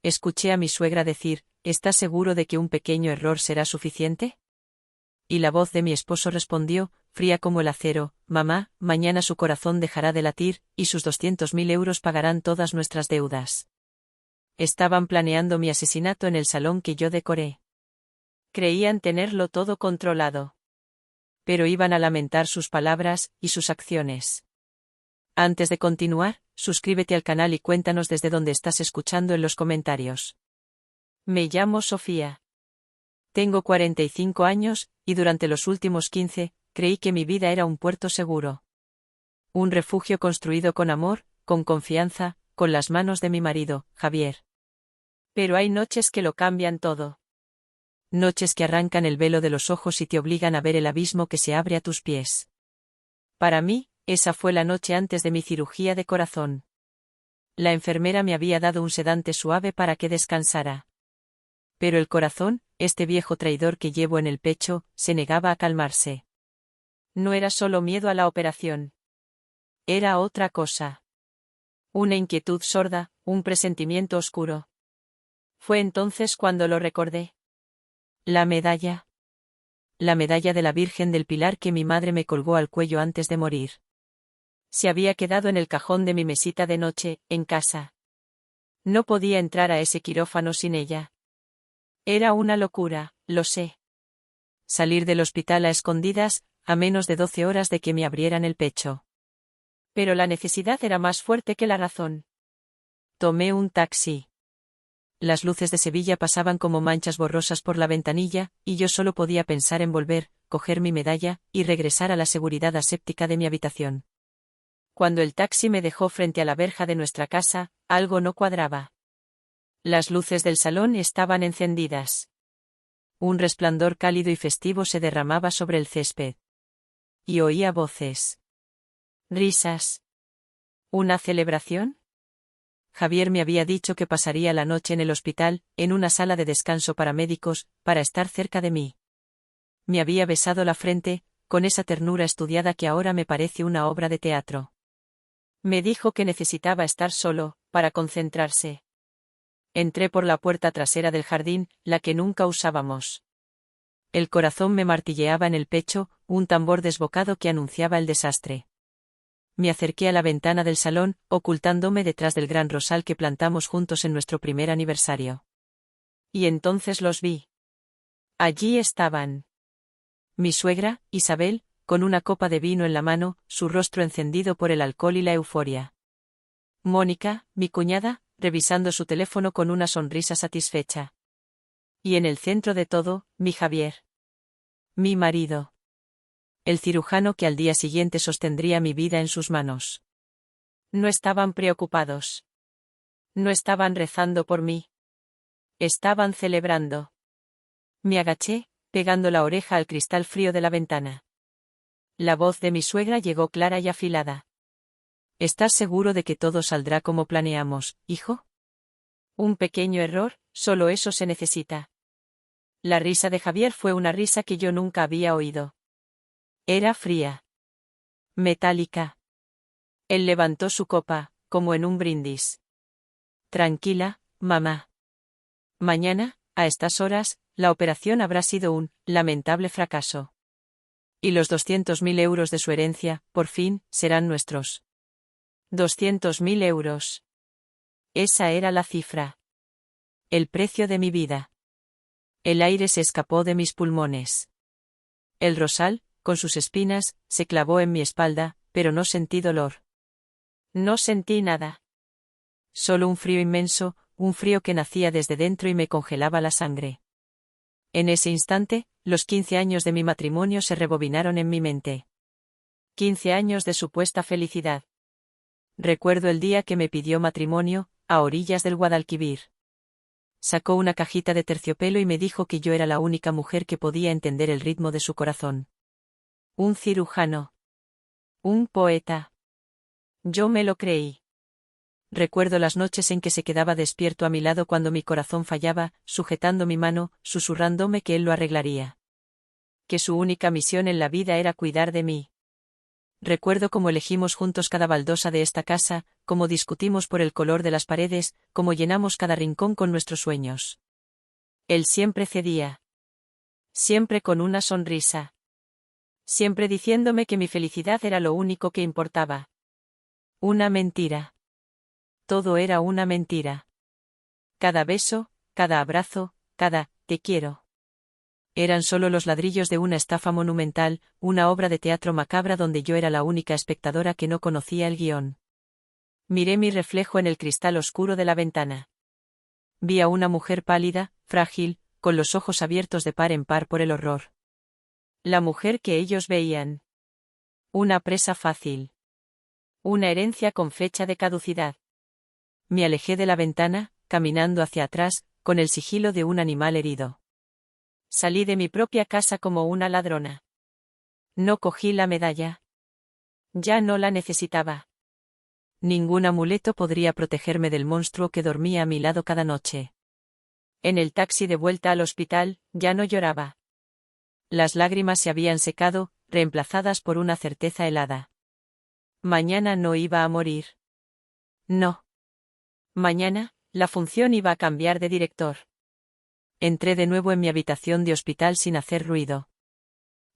Escuché a mi suegra decir, ¿estás seguro de que un pequeño error será suficiente? Y la voz de mi esposo respondió, fría como el acero, mamá, mañana su corazón dejará de latir, y sus 200.000 euros pagarán todas nuestras deudas. Estaban planeando mi asesinato en el salón que yo decoré. Creían tenerlo todo controlado. Pero iban a lamentar sus palabras y sus acciones. Antes de continuar, suscríbete al canal y cuéntanos desde dónde estás escuchando en los comentarios. Me llamo Sofía. Tengo 45 años, y durante los últimos 15, creí que mi vida era un puerto seguro. Un refugio construido con amor, con confianza, con las manos de mi marido, Javier. Pero hay noches que lo cambian todo. Noches que arrancan el velo de los ojos y te obligan a ver el abismo que se abre a tus pies. Para mí, esa fue la noche antes de mi cirugía de corazón. La enfermera me había dado un sedante suave para que descansara. Pero el corazón, este viejo traidor que llevo en el pecho, se negaba a calmarse. No era solo miedo a la operación. Era otra cosa. Una inquietud sorda, un presentimiento oscuro. Fue entonces cuando lo recordé. La medalla. La medalla de la Virgen del Pilar que mi madre me colgó al cuello antes de morir. Se había quedado en el cajón de mi mesita de noche, en casa. No podía entrar a ese quirófano sin ella. Era una locura, lo sé. Salir del hospital a escondidas, a menos de 12 horas de que me abrieran el pecho. Pero la necesidad era más fuerte que la razón. Tomé un taxi. Las luces de Sevilla pasaban como manchas borrosas por la ventanilla, y yo solo podía pensar en volver, coger mi medalla, y regresar a la seguridad aséptica de mi habitación. Cuando el taxi me dejó frente a la verja de nuestra casa, algo no cuadraba. Las luces del salón estaban encendidas. Un resplandor cálido y festivo se derramaba sobre el césped. Y oía voces. Risas. ¿Una celebración? Javier me había dicho que pasaría la noche en el hospital, en una sala de descanso para médicos, para estar cerca de mí. Me había besado la frente, con esa ternura estudiada que ahora me parece una obra de teatro. Me dijo que necesitaba estar solo, para concentrarse. Entré por la puerta trasera del jardín, la que nunca usábamos. El corazón me martilleaba en el pecho, un tambor desbocado que anunciaba el desastre. Me acerqué a la ventana del salón, ocultándome detrás del gran rosal que plantamos juntos en nuestro primer aniversario. Y entonces los vi. Allí estaban. Mi suegra, Isabel, con una copa de vino en la mano, su rostro encendido por el alcohol y la euforia. Mónica, mi cuñada, revisando su teléfono con una sonrisa satisfecha. Y en el centro de todo, mi Javier. Mi marido. El cirujano que al día siguiente sostendría mi vida en sus manos. No estaban preocupados. No estaban rezando por mí. Estaban celebrando. Me agaché, pegando la oreja al cristal frío de la ventana. La voz de mi suegra llegó clara y afilada. ¿Estás seguro de que todo saldrá como planeamos, hijo? Un pequeño error, solo eso se necesita. La risa de Javier fue una risa que yo nunca había oído. Era fría. Metálica. Él levantó su copa, como en un brindis. Tranquila, mamá. Mañana, a estas horas, la operación habrá sido un lamentable fracaso. Y los 200.000 euros de su herencia, por fin, serán nuestros. 200.000 euros. Esa era la cifra. El precio de mi vida. El aire se escapó de mis pulmones. El rosal, con sus espinas, se clavó en mi espalda, pero no sentí dolor. No sentí nada. Solo un frío inmenso, un frío que nacía desde dentro y me congelaba la sangre. En ese instante, los 15 años de mi matrimonio se rebobinaron en mi mente. 15 años de supuesta felicidad. Recuerdo el día que me pidió matrimonio, a orillas del Guadalquivir. Sacó una cajita de terciopelo y me dijo que yo era la única mujer que podía entender el ritmo de su corazón. Un cirujano. Un poeta. Yo me lo creí. Recuerdo las noches en que se quedaba despierto a mi lado cuando mi corazón fallaba, sujetando mi mano, susurrándome que él lo arreglaría. Que su única misión en la vida era cuidar de mí. Recuerdo cómo elegimos juntos cada baldosa de esta casa, cómo discutimos por el color de las paredes, cómo llenamos cada rincón con nuestros sueños. Él siempre cedía. Siempre con una sonrisa. Siempre diciéndome que mi felicidad era lo único que importaba. Una mentira. Todo era una mentira. Cada beso, cada abrazo, cada «te quiero». Eran solo los ladrillos de una estafa monumental, una obra de teatro macabra donde yo era la única espectadora que no conocía el guión. Miré mi reflejo en el cristal oscuro de la ventana. Vi a una mujer pálida, frágil, con los ojos abiertos de par en par por el horror. La mujer que ellos veían. Una presa fácil. Una herencia con fecha de caducidad. Me alejé de la ventana, caminando hacia atrás, con el sigilo de un animal herido. Salí de mi propia casa como una ladrona. No cogí la medalla. Ya no la necesitaba. Ningún amuleto podría protegerme del monstruo que dormía a mi lado cada noche. En el taxi de vuelta al hospital, ya no lloraba. Las lágrimas se habían secado, reemplazadas por una certeza helada. Mañana no iba a morir. No. Mañana, la función iba a cambiar de director. Entré de nuevo en mi habitación de hospital sin hacer ruido.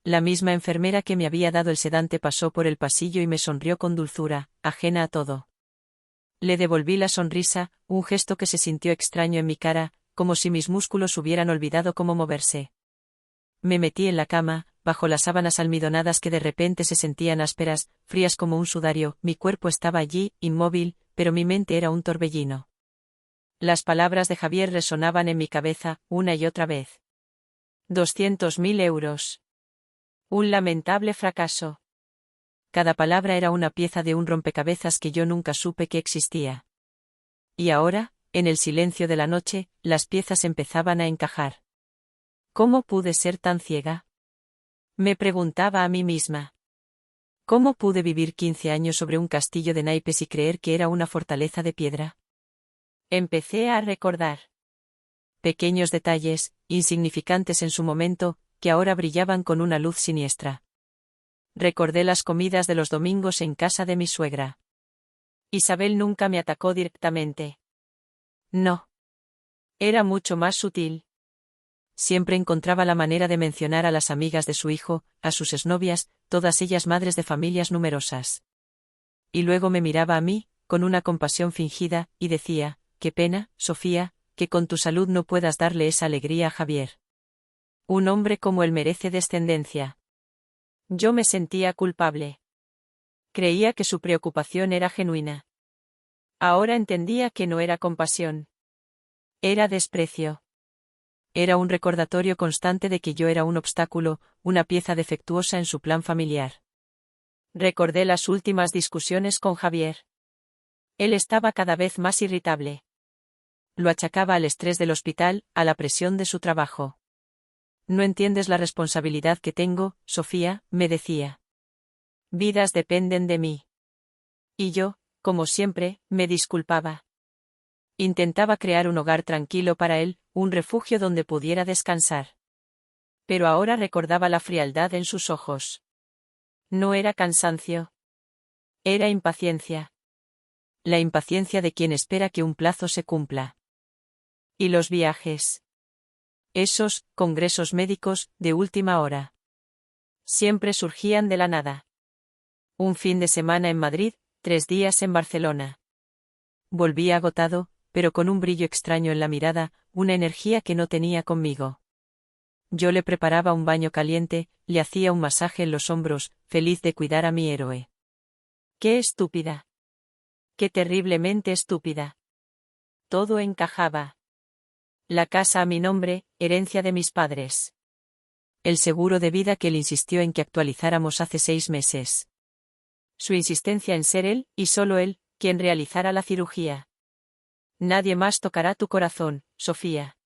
La misma enfermera que me había dado el sedante pasó por el pasillo y me sonrió con dulzura, ajena a todo. Le devolví la sonrisa, un gesto que se sintió extraño en mi cara, como si mis músculos hubieran olvidado cómo moverse. Me metí en la cama, bajo las sábanas almidonadas que de repente se sentían ásperas, frías como un sudario. Mi cuerpo estaba allí, inmóvil, pero mi mente era un torbellino. Las palabras de Javier resonaban en mi cabeza, una y otra vez. 200.000 euros. Un lamentable fracaso. Cada palabra era una pieza de un rompecabezas que yo nunca supe que existía. Y ahora, en el silencio de la noche, las piezas empezaban a encajar. ¿Cómo pude ser tan ciega? Me preguntaba a mí misma. ¿Cómo pude vivir 15 años sobre un castillo de naipes y creer que era una fortaleza de piedra? Empecé a recordar. Pequeños detalles, insignificantes en su momento, que ahora brillaban con una luz siniestra. Recordé las comidas de los domingos en casa de mi suegra. Isabel nunca me atacó directamente. No. Era mucho más sutil. Siempre encontraba la manera de mencionar a las amigas de su hijo, a sus exnovias, todas ellas madres de familias numerosas. Y luego me miraba a mí, con una compasión fingida, y decía: «Qué pena, Sofía, que con tu salud no puedas darle esa alegría a Javier. Un hombre como él merece descendencia». Yo me sentía culpable. Creía que su preocupación era genuina. Ahora entendía que no era compasión. Era desprecio. Era un recordatorio constante de que yo era un obstáculo, una pieza defectuosa en su plan familiar. Recordé las últimas discusiones con Javier. Él estaba cada vez más irritable. Lo achacaba al estrés del hospital, a la presión de su trabajo. «No entiendes la responsabilidad que tengo, Sofía», me decía. «Vidas dependen de mí». Y yo, como siempre, me disculpaba. Intentaba crear un hogar tranquilo para él, un refugio donde pudiera descansar. Pero ahora recordaba la frialdad en sus ojos. No era cansancio. Era impaciencia. La impaciencia de quien espera que un plazo se cumpla. Y los viajes. Esos congresos médicos de última hora. Siempre surgían de la nada. Un fin de semana en Madrid, 3 días en Barcelona. Volvía agotado, pero con un brillo extraño en la mirada, una energía que no tenía conmigo. Yo le preparaba un baño caliente, le hacía un masaje en los hombros, feliz de cuidar a mi héroe. ¡Qué estúpida! ¡Qué terriblemente estúpida! Todo encajaba. La casa a mi nombre, herencia de mis padres. El seguro de vida que él insistió en que actualizáramos hace 6 meses. Su insistencia en ser él, y solo él, quien realizara la cirugía. Nadie más tocará tu corazón, Sofía.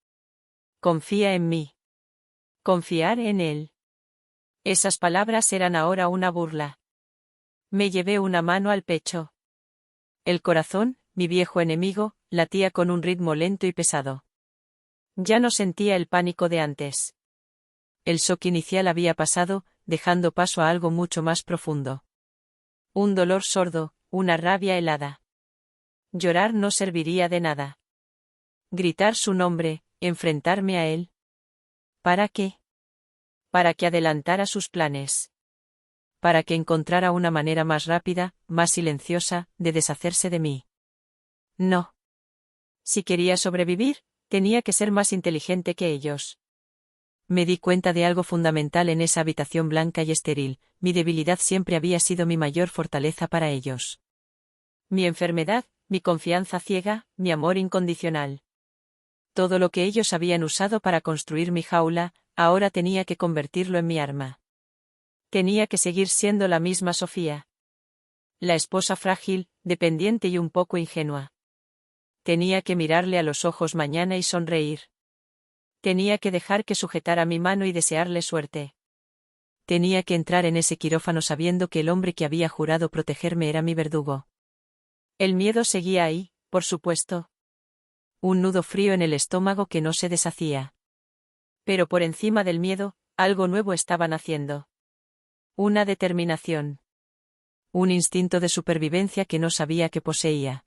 Confía en mí. Confiar en él. Esas palabras eran ahora una burla. Me llevé una mano al pecho. El corazón, mi viejo enemigo, latía con un ritmo lento y pesado. Ya no sentía el pánico de antes. El shock inicial había pasado, dejando paso a algo mucho más profundo. Un dolor sordo, una rabia helada. Llorar no serviría de nada. Gritar su nombre, enfrentarme a él. ¿Para qué? Para que adelantara sus planes. Para que encontrara una manera más rápida, más silenciosa, de deshacerse de mí. No. Si quería sobrevivir, tenía que ser más inteligente que ellos. Me di cuenta de algo fundamental en esa habitación blanca y estéril: mi debilidad siempre había sido mi mayor fortaleza para ellos. Mi enfermedad, mi confianza ciega, mi amor incondicional. Todo lo que ellos habían usado para construir mi jaula, ahora tenía que convertirlo en mi arma. Tenía que seguir siendo la misma Sofía. La esposa frágil, dependiente y un poco ingenua. Tenía que mirarle a los ojos mañana y sonreír. Tenía que dejar que sujetara mi mano y desearle suerte. Tenía que entrar en ese quirófano sabiendo que el hombre que había jurado protegerme era mi verdugo. El miedo seguía ahí, por supuesto. Un nudo frío en el estómago que no se deshacía. Pero por encima del miedo, algo nuevo estaba naciendo. Una determinación. Un instinto de supervivencia que no sabía que poseía.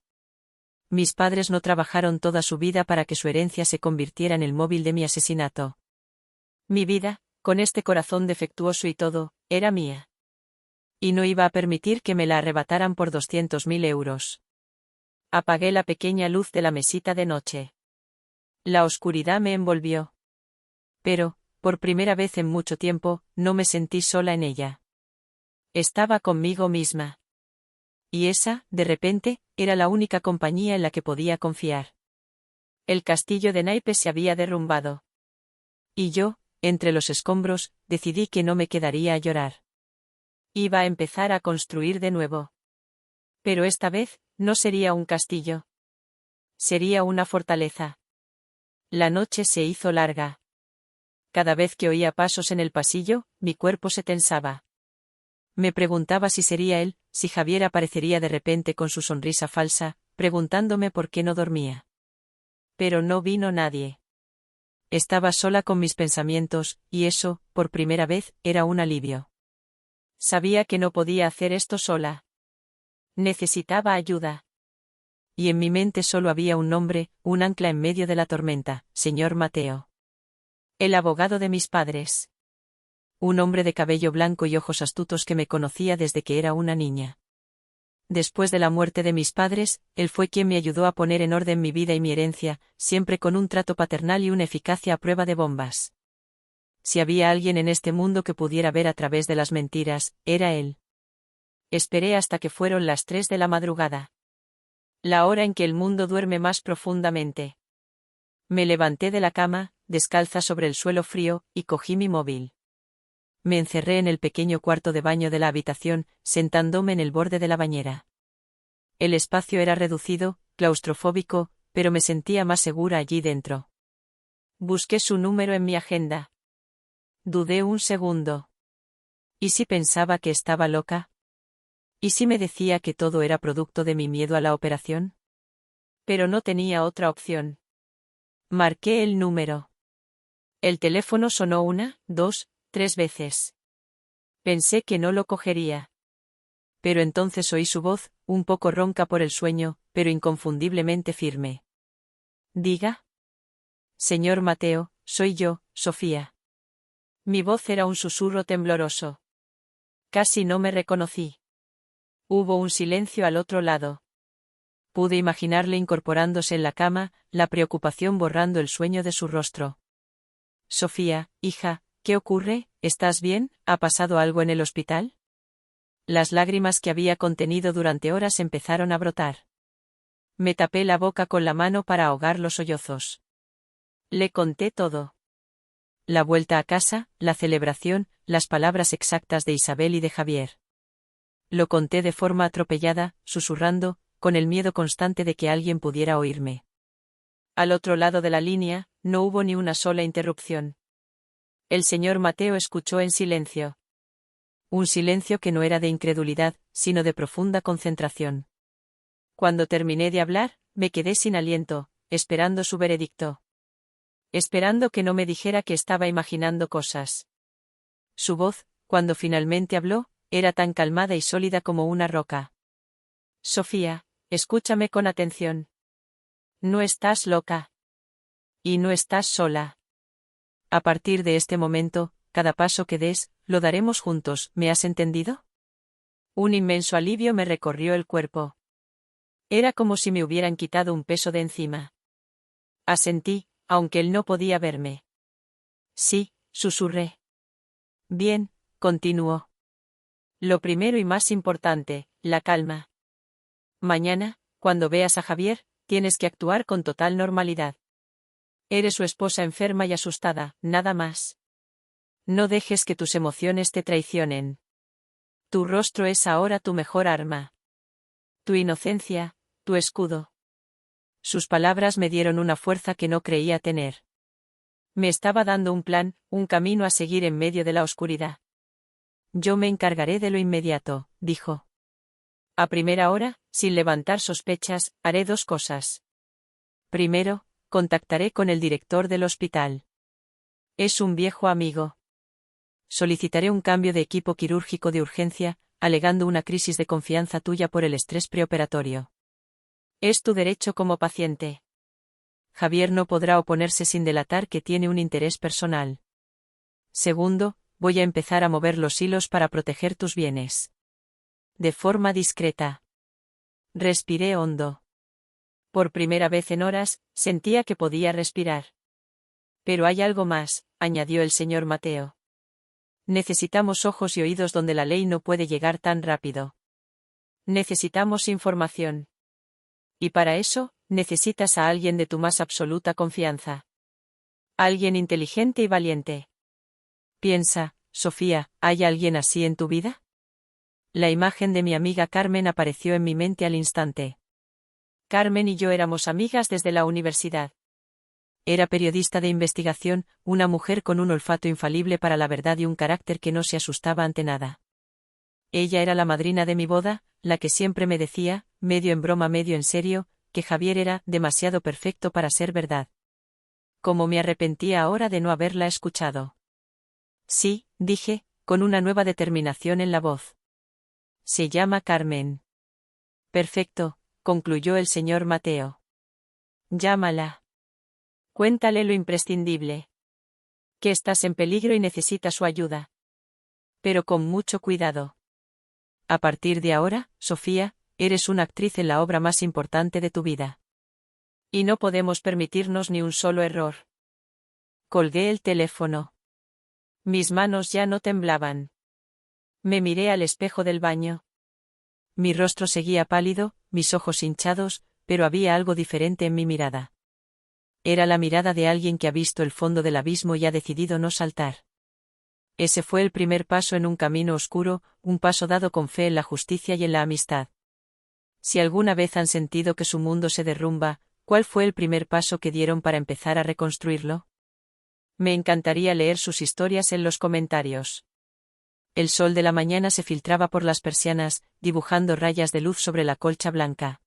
Mis padres no trabajaron toda su vida para que su herencia se convirtiera en el móvil de mi asesinato. Mi vida, con este corazón defectuoso y todo, era mía. Y no iba a permitir que me la arrebataran por 200.000 euros. Apagué la pequeña luz de la mesita de noche. La oscuridad me envolvió. Pero, por primera vez en mucho tiempo, no me sentí sola en ella. Estaba conmigo misma. Y esa, de repente, era la única compañía en la que podía confiar. El castillo de naipes se había derrumbado. Y yo, entre los escombros, decidí que no me quedaría a llorar. Iba a empezar a construir de nuevo. Pero esta vez, no sería un castillo. Sería una fortaleza. La noche se hizo larga. Cada vez que oía pasos en el pasillo, mi cuerpo se tensaba. Me preguntaba si sería él, si Javier aparecería de repente con su sonrisa falsa, preguntándome por qué no dormía. Pero no vino nadie. Estaba sola con mis pensamientos, y eso, por primera vez, era un alivio. Sabía que no podía hacer esto sola. Necesitaba ayuda. Y en mi mente solo había un nombre, un ancla en medio de la tormenta: señor Mateo. El abogado de mis padres. Un hombre de cabello blanco y ojos astutos que me conocía desde que era una niña. Después de la muerte de mis padres, él fue quien me ayudó a poner en orden mi vida y mi herencia, siempre con un trato paternal y una eficacia a prueba de bombas. Si había alguien en este mundo que pudiera ver a través de las mentiras, era él. Esperé hasta que fueron las 3 de la madrugada. La hora en que el mundo duerme más profundamente. Me levanté de la cama, descalza sobre el suelo frío, y cogí mi móvil. Me encerré en el pequeño cuarto de baño de la habitación, sentándome en el borde de la bañera. El espacio era reducido, claustrofóbico, pero me sentía más segura allí dentro. Busqué su número en mi agenda. Dudé un segundo. ¿Y si pensaba que estaba loca? ¿Y si me decía que todo era producto de mi miedo a la operación? Pero no tenía otra opción. Marqué el número. El teléfono sonó 1, 2, 3 veces. Pensé que no lo cogería. Pero entonces oí su voz, un poco ronca por el sueño, pero inconfundiblemente firme. Diga. Señor Mateo, soy yo, Sofía. Mi voz era un susurro tembloroso. Casi no me reconocí. Hubo un silencio al otro lado. Pude imaginarle incorporándose en la cama, la preocupación borrando el sueño de su rostro. Sofía, hija, ¿qué ocurre? ¿Estás bien? ¿Ha pasado algo en el hospital? Las lágrimas que había contenido durante horas empezaron a brotar. Me tapé la boca con la mano para ahogar los sollozos. Le conté todo. La vuelta a casa, la celebración, las palabras exactas de Isabel y de Javier. Lo conté de forma atropellada, susurrando, con el miedo constante de que alguien pudiera oírme. Al otro lado de la línea, no hubo ni una sola interrupción. El señor Mateo escuchó en silencio. Un silencio que no era de incredulidad, sino de profunda concentración. Cuando terminé de hablar, me quedé sin aliento, esperando su veredicto. Esperando que no me dijera que estaba imaginando cosas. Su voz, cuando finalmente habló, era tan calmada y sólida como una roca. Sofía, escúchame con atención. No estás loca. Y no estás sola. A partir de este momento, cada paso que des, lo daremos juntos, ¿me has entendido? Un inmenso alivio me recorrió el cuerpo. Era como si me hubieran quitado un peso de encima. Asentí, aunque él no podía verme. Sí, susurré. Bien, continuó. Lo primero y más importante, la calma. Mañana, cuando veas a Javier, tienes que actuar con total normalidad. Eres su esposa enferma y asustada, nada más. No dejes que tus emociones te traicionen. Tu rostro es ahora tu mejor arma. Tu inocencia, tu escudo. Sus palabras me dieron una fuerza que no creía tener. Me estaba dando un plan, un camino a seguir en medio de la oscuridad. Yo me encargaré de lo inmediato, dijo. A primera hora, sin levantar sospechas, haré 2 cosas. Primero, contactaré con el director del hospital. Es un viejo amigo. Solicitaré un cambio de equipo quirúrgico de urgencia, alegando una crisis de confianza tuya por el estrés preoperatorio. Es tu derecho como paciente. Javier no podrá oponerse sin delatar que tiene un interés personal. Segundo, voy a empezar a mover los hilos para proteger tus bienes. De forma discreta. Respiré hondo. Por primera vez en horas, sentía que podía respirar. Pero hay algo más, añadió el señor Mateo. Necesitamos ojos y oídos donde la ley no puede llegar tan rápido. Necesitamos información. Y para eso, necesitas a alguien de tu más absoluta confianza. Alguien inteligente y valiente. Piensa, Sofía, ¿hay alguien así en tu vida? La imagen de mi amiga Carmen apareció en mi mente al instante. Carmen y yo éramos amigas desde la universidad. Era periodista de investigación, una mujer con un olfato infalible para la verdad y un carácter que no se asustaba ante nada. Ella era la madrina de mi boda, la que siempre me decía, medio en broma medio en serio, que Javier era demasiado perfecto para ser verdad. Cómo me arrepentía ahora de no haberla escuchado. Sí, dije, con una nueva determinación en la voz. Se llama Carmen. Perfecto, concluyó el señor Mateo. Llámala. Cuéntale lo imprescindible. Que estás en peligro y necesitas su ayuda. Pero con mucho cuidado. A partir de ahora, Sofía, eres una actriz en la obra más importante de tu vida. Y no podemos permitirnos ni un solo error. Colgué el teléfono. Mis manos ya no temblaban. Me miré al espejo del baño. Mi rostro seguía pálido, mis ojos hinchados, pero había algo diferente en mi mirada. Era la mirada de alguien que ha visto el fondo del abismo y ha decidido no saltar. Ese fue el primer paso en un camino oscuro, un paso dado con fe en la justicia y en la amistad. Si alguna vez han sentido que su mundo se derrumba, ¿cuál fue el primer paso que dieron para empezar a reconstruirlo? Me encantaría leer sus historias en los comentarios. El sol de la mañana se filtraba por las persianas, dibujando rayas de luz sobre la colcha blanca.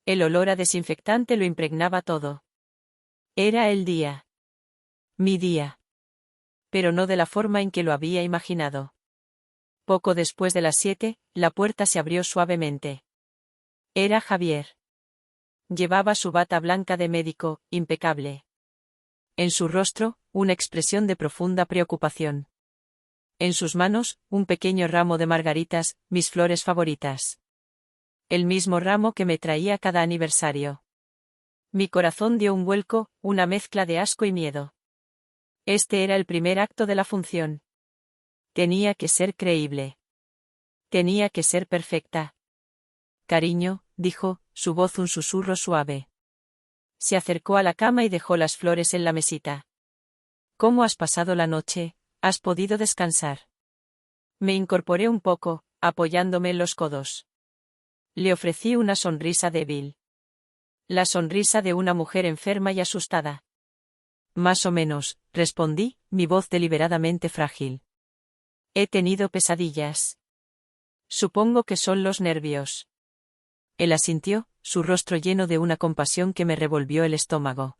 El olor a desinfectante lo impregnaba todo. Era el día. Mi día. Pero no de la forma en que lo había imaginado. Poco después de las 7, la puerta se abrió suavemente. Era Javier. Llevaba su bata blanca de médico, impecable. En su rostro, una expresión de profunda preocupación. En sus manos, un pequeño ramo de margaritas, mis flores favoritas. El mismo ramo que me traía cada aniversario. Mi corazón dio un vuelco, una mezcla de asco y miedo. Este era el primer acto de la función. Tenía que ser creíble. Tenía que ser perfecta. Cariño, dijo, su voz un susurro suave. Se acercó a la cama y dejó las flores en la mesita. ¿Cómo has pasado la noche? ¿Has podido descansar? Me incorporé un poco, apoyándome en los codos. Le ofrecí una sonrisa débil. La sonrisa de una mujer enferma y asustada. Más o menos, respondí, mi voz deliberadamente frágil. He tenido pesadillas. Supongo que son los nervios. Él asintió, su rostro lleno de una compasión que me revolvió el estómago.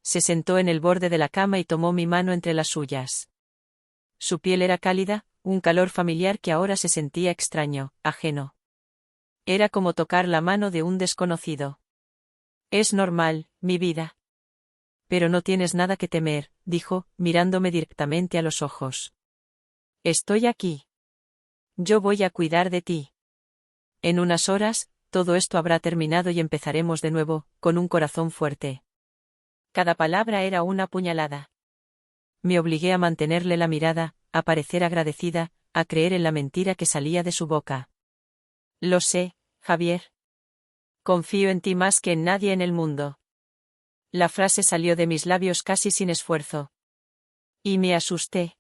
Se sentó en el borde de la cama y tomó mi mano entre las suyas. Su piel era cálida, un calor familiar que ahora se sentía extraño, ajeno. Era como tocar la mano de un desconocido. Es normal, mi vida. Pero no tienes nada que temer, dijo, mirándome directamente a los ojos. Estoy aquí. Yo voy a cuidar de ti. En unas horas, todo esto habrá terminado y empezaremos de nuevo, con un corazón fuerte. Cada palabra era una puñalada. Me obligué a mantenerle la mirada, a parecer agradecida, a creer en la mentira que salía de su boca. Lo sé, Javier. Confío en ti más que en nadie en el mundo. La frase salió de mis labios casi sin esfuerzo. Y me asusté.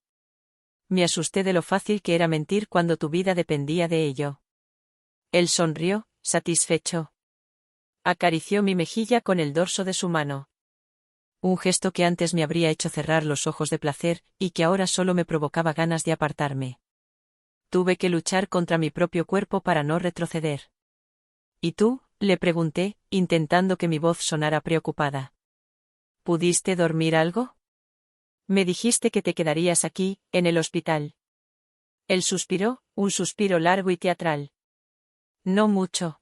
Me asusté de lo fácil que era mentir cuando tu vida dependía de ello. Él sonrió, satisfecho. Acarició mi mejilla con el dorso de su mano. Un gesto que antes me habría hecho cerrar los ojos de placer, y que ahora solo me provocaba ganas de apartarme. Tuve que luchar contra mi propio cuerpo para no retroceder. ¿Y tú?, le pregunté, intentando que mi voz sonara preocupada. ¿Pudiste dormir algo? Me dijiste que te quedarías aquí, en el hospital. Él suspiró, un suspiro largo y teatral. No mucho.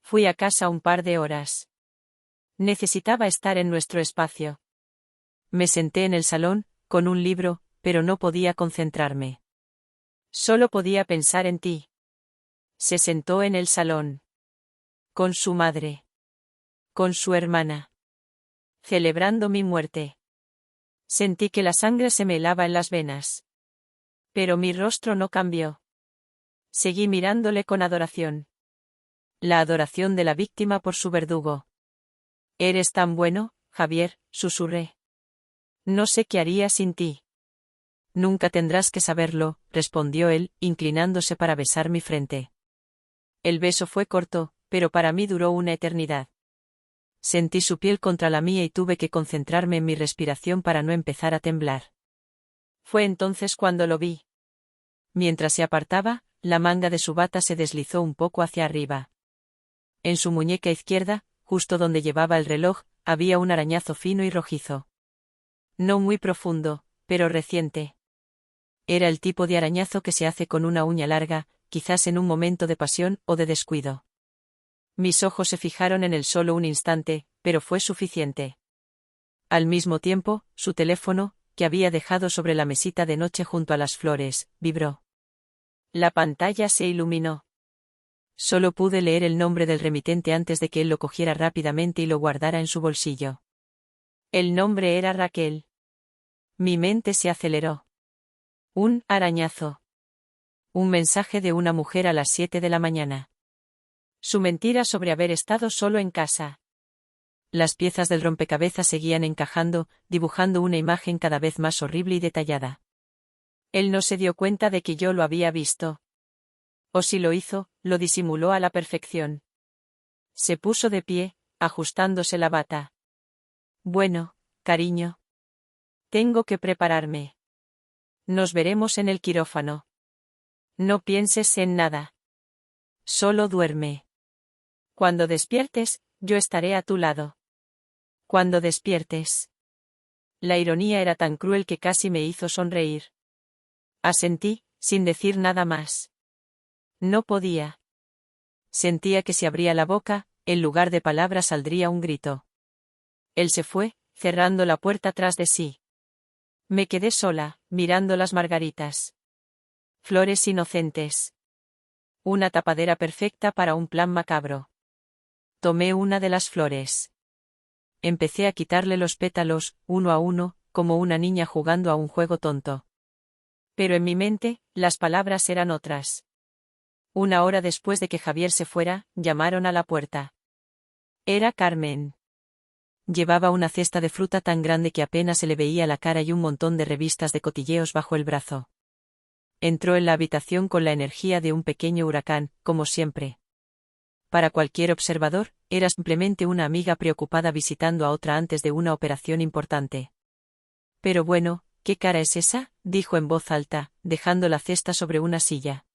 Fui a casa un par de horas. Necesitaba estar en nuestro espacio. Me senté en el salón, con un libro, pero no podía concentrarme. Solo podía pensar en ti. Se sentó en el salón. Con su madre. Con su hermana. Celebrando mi muerte. Sentí que la sangre se me helaba en las venas. Pero mi rostro no cambió. Seguí mirándole con adoración. La adoración de la víctima por su verdugo. Eres tan bueno, Javier, susurré. No sé qué haría sin ti. Nunca tendrás que saberlo, respondió él, inclinándose para besar mi frente. El beso fue corto, pero para mí duró una eternidad. Sentí su piel contra la mía y tuve que concentrarme en mi respiración para no empezar a temblar. Fue entonces cuando lo vi. Mientras se apartaba, la manga de su bata se deslizó un poco hacia arriba. En su muñeca izquierda, justo donde llevaba el reloj, había un arañazo fino y rojizo. No muy profundo, pero reciente. Era el tipo de arañazo que se hace con una uña larga, quizás en un momento de pasión o de descuido. Mis ojos se fijaron en él solo un instante, pero fue suficiente. Al mismo tiempo, su teléfono, que había dejado sobre la mesita de noche junto a las flores, vibró. La pantalla se iluminó. Solo pude leer el nombre del remitente antes de que él lo cogiera rápidamente y lo guardara en su bolsillo. El nombre era Raquel. Mi mente se aceleró. Un arañazo. Un mensaje de una mujer a las 7 de la mañana. Su mentira sobre haber estado solo en casa. Las piezas del rompecabezas seguían encajando, dibujando una imagen cada vez más horrible y detallada. Él no se dio cuenta de que yo lo había visto. O si lo hizo, lo disimuló a la perfección. Se puso de pie, ajustándose la bata. Bueno, cariño. Tengo que prepararme. Nos veremos en el quirófano. No pienses en nada. Solo duerme. Cuando despiertes, yo estaré a tu lado. Cuando despiertes. La ironía era tan cruel que casi me hizo sonreír. Asentí, sin decir nada más. No podía. Sentía que si abría la boca, en lugar de palabras saldría un grito. Él se fue, cerrando la puerta tras de sí. Me quedé sola, mirando las margaritas. Flores inocentes. Una tapadera perfecta para un plan macabro. Tomé una de las flores. Empecé a quitarle los pétalos, uno a uno, como una niña jugando a un juego tonto. Pero en mi mente, las palabras eran otras. Una hora después de que Javier se fuera, llamaron a la puerta. Era Carmen. Llevaba una cesta de fruta tan grande que apenas se le veía la cara y un montón de revistas de cotilleos bajo el brazo. Entró en la habitación con la energía de un pequeño huracán, como siempre. Para cualquier observador, era simplemente una amiga preocupada visitando a otra antes de una operación importante. Pero bueno, ¿qué cara es esa?, dijo en voz alta, dejando la cesta sobre una silla.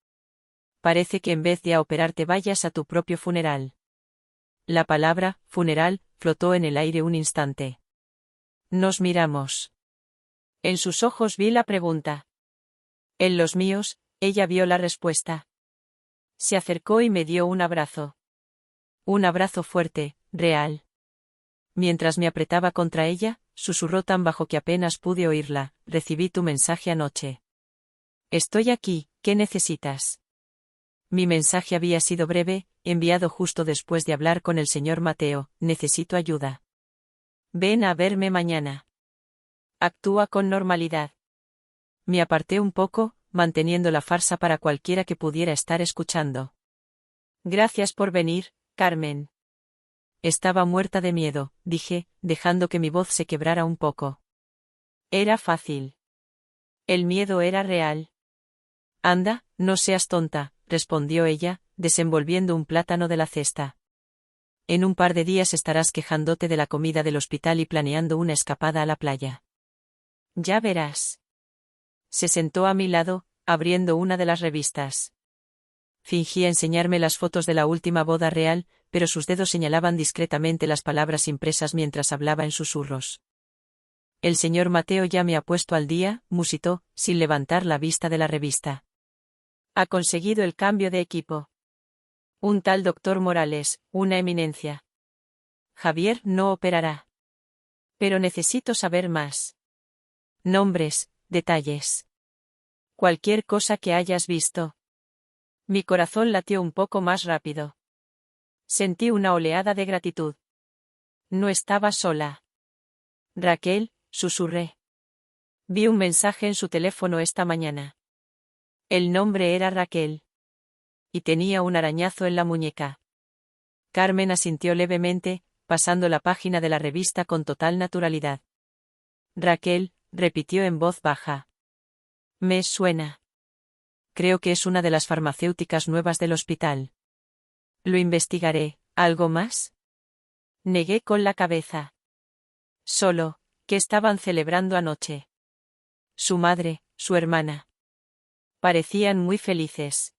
Parece que en vez de a operarte vayas a tu propio funeral. La palabra, funeral, flotó en el aire un instante. Nos miramos. En sus ojos vi la pregunta. En los míos, ella vio la respuesta. Se acercó y me dio un abrazo. Un abrazo fuerte, real. Mientras me apretaba contra ella, susurró tan bajo que apenas pude oírla: recibí tu mensaje anoche. Estoy aquí, ¿qué necesitas? Mi mensaje había sido breve, enviado justo después de hablar con el señor Mateo: necesito ayuda. Ven a verme mañana. Actúa con normalidad. Me aparté un poco, manteniendo la farsa para cualquiera que pudiera estar escuchando. Gracias por venir, Carmen. Estaba muerta de miedo, dije, dejando que mi voz se quebrara un poco. Era fácil. El miedo era real. Anda, no seas tonta, respondió ella, desenvolviendo un plátano de la cesta. En un par de días estarás quejándote de la comida del hospital y planeando una escapada a la playa. Ya verás. Se sentó a mi lado, abriendo una de las revistas. Fingía enseñarme las fotos de la última boda real, pero sus dedos señalaban discretamente las palabras impresas mientras hablaba en susurros. El señor Mateo ya me ha puesto al día, musitó, sin levantar la vista de la revista. Ha conseguido el cambio de equipo. Un tal doctor Morales, una eminencia. Javier no operará. Pero necesito saber más. Nombres, detalles. Cualquier cosa que hayas visto. Mi corazón latió un poco más rápido. Sentí una oleada de gratitud. No estaba sola. Raquel, susurré. Vi un mensaje en su teléfono esta mañana. El nombre era Raquel. Y tenía un arañazo en la muñeca. Carmen asintió levemente, pasando la página de la revista con total naturalidad. Raquel, repitió en voz baja. Me suena. Creo que es una de las farmacéuticas nuevas del hospital. Lo investigaré. ¿Algo más? Negué con la cabeza. Solo, que estaban celebrando anoche. Su madre, su hermana. Parecían muy felices.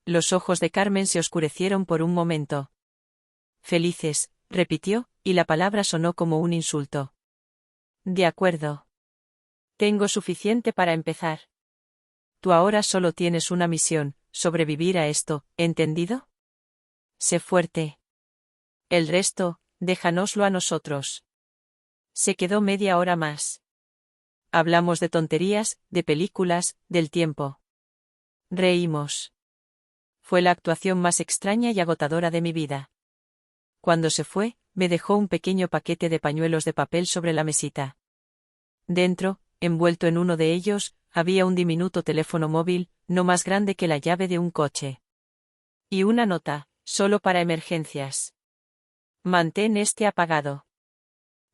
Los ojos de Carmen se oscurecieron por un momento. Felices, repitió, y la palabra sonó como un insulto. De acuerdo. Tengo suficiente para empezar. Tú ahora solo tienes una misión: sobrevivir a esto, ¿entendido? Sé fuerte. El resto, déjanoslo a nosotros. Se quedó media hora más. Hablamos de tonterías, de películas, del tiempo. Reímos. Fue la actuación más extraña y agotadora de mi vida. Cuando se fue, me dejó un pequeño paquete de pañuelos de papel sobre la mesita. Dentro, envuelto en uno de ellos, había un diminuto teléfono móvil, no más grande que la llave de un coche. Y una nota: solo para emergencias. Mantén este apagado.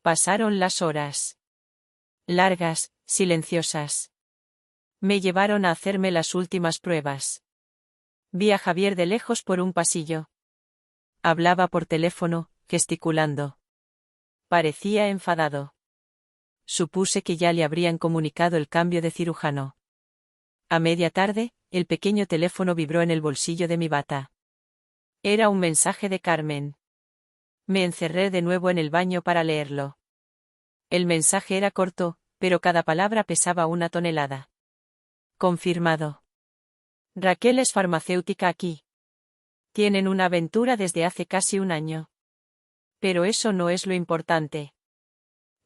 Pasaron las horas. Largas, silenciosas. Me llevaron a hacerme las últimas pruebas. Vi a Javier de lejos por un pasillo. Hablaba por teléfono, gesticulando. Parecía enfadado. Supuse que ya le habrían comunicado el cambio de cirujano. A media tarde, el pequeño teléfono vibró en el bolsillo de mi bata. Era un mensaje de Carmen. Me encerré de nuevo en el baño para leerlo. El mensaje era corto, pero cada palabra pesaba una tonelada. Confirmado. Raquel es farmacéutica aquí. Tienen una aventura desde hace casi un año. Pero eso no es lo importante.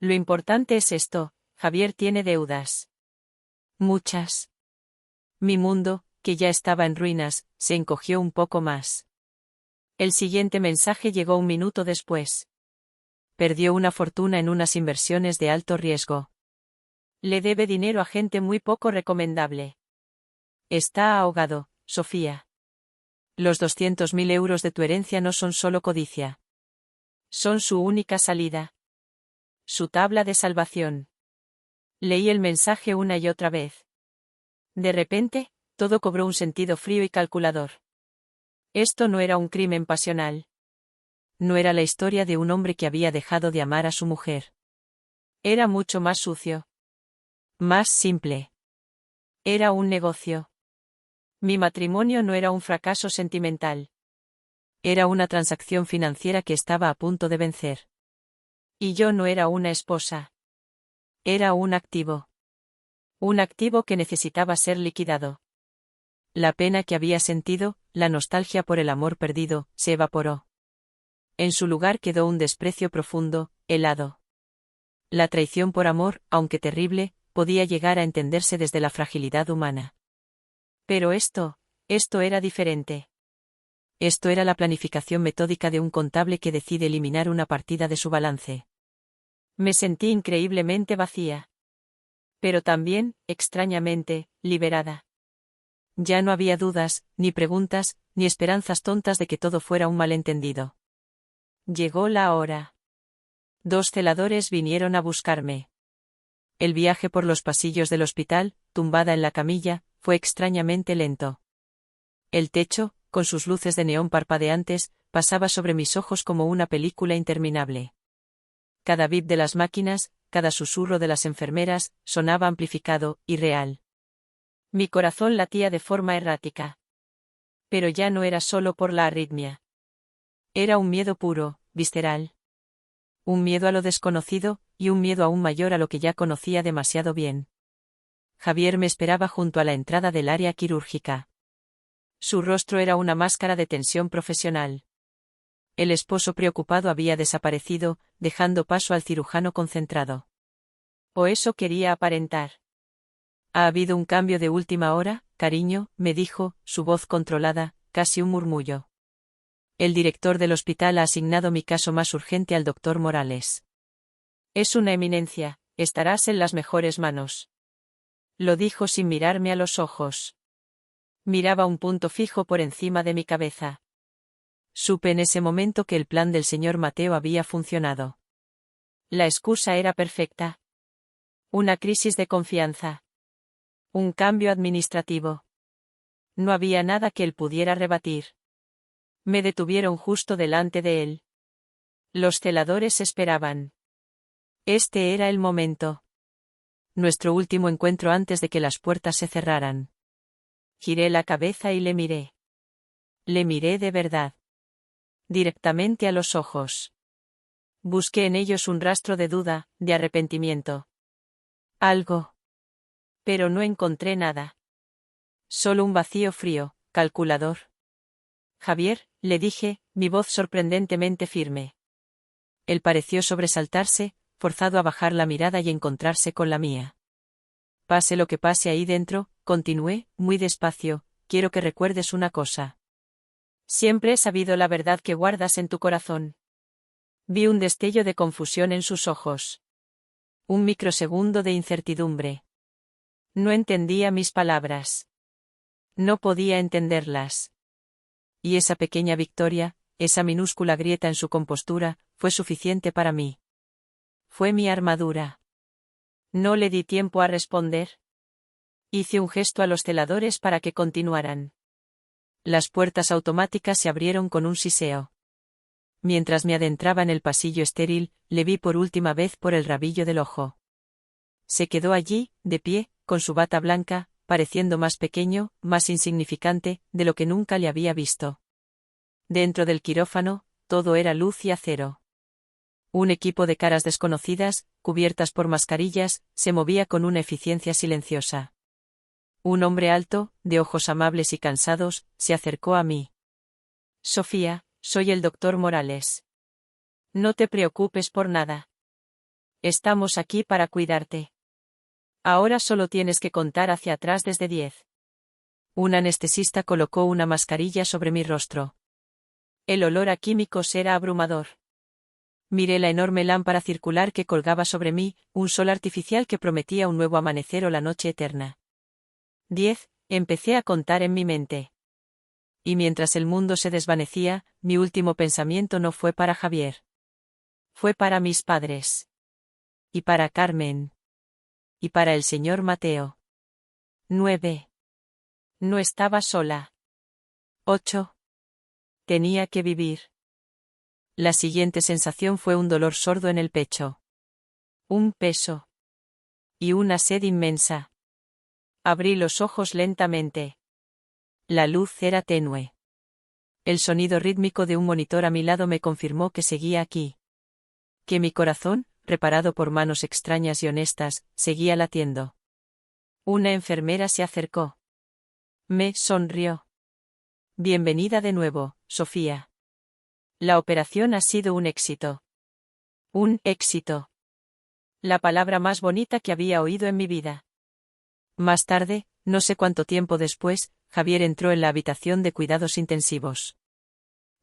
Lo importante es esto: Javier tiene deudas. Muchas. Mi mundo, que ya estaba en ruinas, se encogió un poco más. El siguiente mensaje llegó un minuto después. Perdió una fortuna en unas inversiones de alto riesgo. Le debe dinero a gente muy poco recomendable. Está ahogado, Sofía. Los 200.000 euros de tu herencia no son solo codicia. Son su única salida. Su tabla de salvación. Leí el mensaje una y otra vez. De repente, todo cobró un sentido frío y calculador. Esto no era un crimen pasional. No era la historia de un hombre que había dejado de amar a su mujer. Era mucho más sucio. Más simple. Era un negocio. Mi matrimonio no era un fracaso sentimental. Era una transacción financiera que estaba a punto de vencer. Y yo no era una esposa. Era un activo. Un activo que necesitaba ser liquidado. La pena que había sentido, la nostalgia por el amor perdido, se evaporó. En su lugar quedó un desprecio profundo, helado. La traición por amor, aunque terrible, podía llegar a entenderse desde la fragilidad humana. Pero esto era diferente. Esto era la planificación metódica de un contable que decide eliminar una partida de su balance. Me sentí increíblemente vacía. Pero también, extrañamente, liberada. Ya no había dudas, ni preguntas, ni esperanzas tontas de que todo fuera un malentendido. Llegó la hora. 2 celadores vinieron a buscarme. El viaje por los pasillos del hospital, tumbada en la camilla, fue extrañamente lento. El techo, con sus luces de neón parpadeantes, pasaba sobre mis ojos como una película interminable. Cada bip de las máquinas, cada susurro de las enfermeras, sonaba amplificado, irreal. Mi corazón latía de forma errática. Pero ya no era solo por la arritmia. Era un miedo puro, visceral. Un miedo a lo desconocido, y un miedo aún mayor a lo que ya conocía demasiado bien. Javier me esperaba junto a la entrada del área quirúrgica. Su rostro era una máscara de tensión profesional. El esposo preocupado había desaparecido, dejando paso al cirujano concentrado. O eso quería aparentar. ¿Ha habido un cambio de última hora, cariño?, me dijo, su voz controlada, casi un murmullo. El director del hospital ha asignado mi caso más urgente al doctor Morales. Es una eminencia, estarás en las mejores manos. Lo dijo sin mirarme a los ojos. Miraba un punto fijo por encima de mi cabeza. Supe en ese momento que el plan del señor Mateo había funcionado. La excusa era perfecta. Una crisis de confianza. Un cambio administrativo. No había nada que él pudiera rebatir. Me detuvieron justo delante de él. Los celadores esperaban. Este era el momento. Nuestro último encuentro antes de que las puertas se cerraran. Giré la cabeza y le miré. Le miré de verdad. Directamente a los ojos. Busqué en ellos un rastro de duda, de arrepentimiento. Algo. Pero no encontré nada. Solo un vacío frío, calculador. Javier, le dije, mi voz sorprendentemente firme. Él pareció sobresaltarse, forzado a bajar la mirada y encontrarse con la mía. Pase lo que pase ahí dentro, continué, muy despacio, quiero que recuerdes una cosa. Siempre he sabido la verdad que guardas en tu corazón. Vi un destello de confusión en sus ojos. Un microsegundo de incertidumbre. No entendía mis palabras. No podía entenderlas. Y esa pequeña victoria, esa minúscula grieta en su compostura, fue suficiente para mí. Fue mi armadura. No le di tiempo a responder. Hice un gesto a los celadores para que continuaran. Las puertas automáticas se abrieron con un siseo. Mientras me adentraba en el pasillo estéril, le vi por última vez por el rabillo del ojo. Se quedó allí, de pie, con su bata blanca, pareciendo más pequeño, más insignificante, de lo que nunca le había visto. Dentro del quirófano, todo era luz y acero. Un equipo de caras desconocidas, cubiertas por mascarillas, se movía con una eficiencia silenciosa. Un hombre alto, de ojos amables y cansados, se acercó a mí. Sofía, soy el doctor Morales. No te preocupes por nada. Estamos aquí para cuidarte. Ahora solo tienes que contar hacia atrás desde 10. Un anestesista colocó una mascarilla sobre mi rostro. El olor a químicos era abrumador. Miré la enorme lámpara circular que colgaba sobre mí, un sol artificial que prometía un nuevo amanecer o la noche eterna. 10, empecé a contar en mi mente. Y mientras el mundo se desvanecía, mi último pensamiento no fue para Javier. Fue para mis padres. Y para Carmen. Y para el señor Mateo. 9. No estaba sola. 8. Tenía que vivir. La siguiente sensación fue un dolor sordo en el pecho. Un peso. Y una sed inmensa. Abrí los ojos lentamente. La luz era tenue. El sonido rítmico de un monitor a mi lado me confirmó que seguía aquí. Que mi corazón, reparado por manos extrañas y honestas, seguía latiendo. Una enfermera se acercó. Me sonrió. Bienvenida de nuevo, Sofía. La operación ha sido un éxito. Un éxito. La palabra más bonita que había oído en mi vida. Más tarde, no sé cuánto tiempo después, Javier entró en la habitación de cuidados intensivos.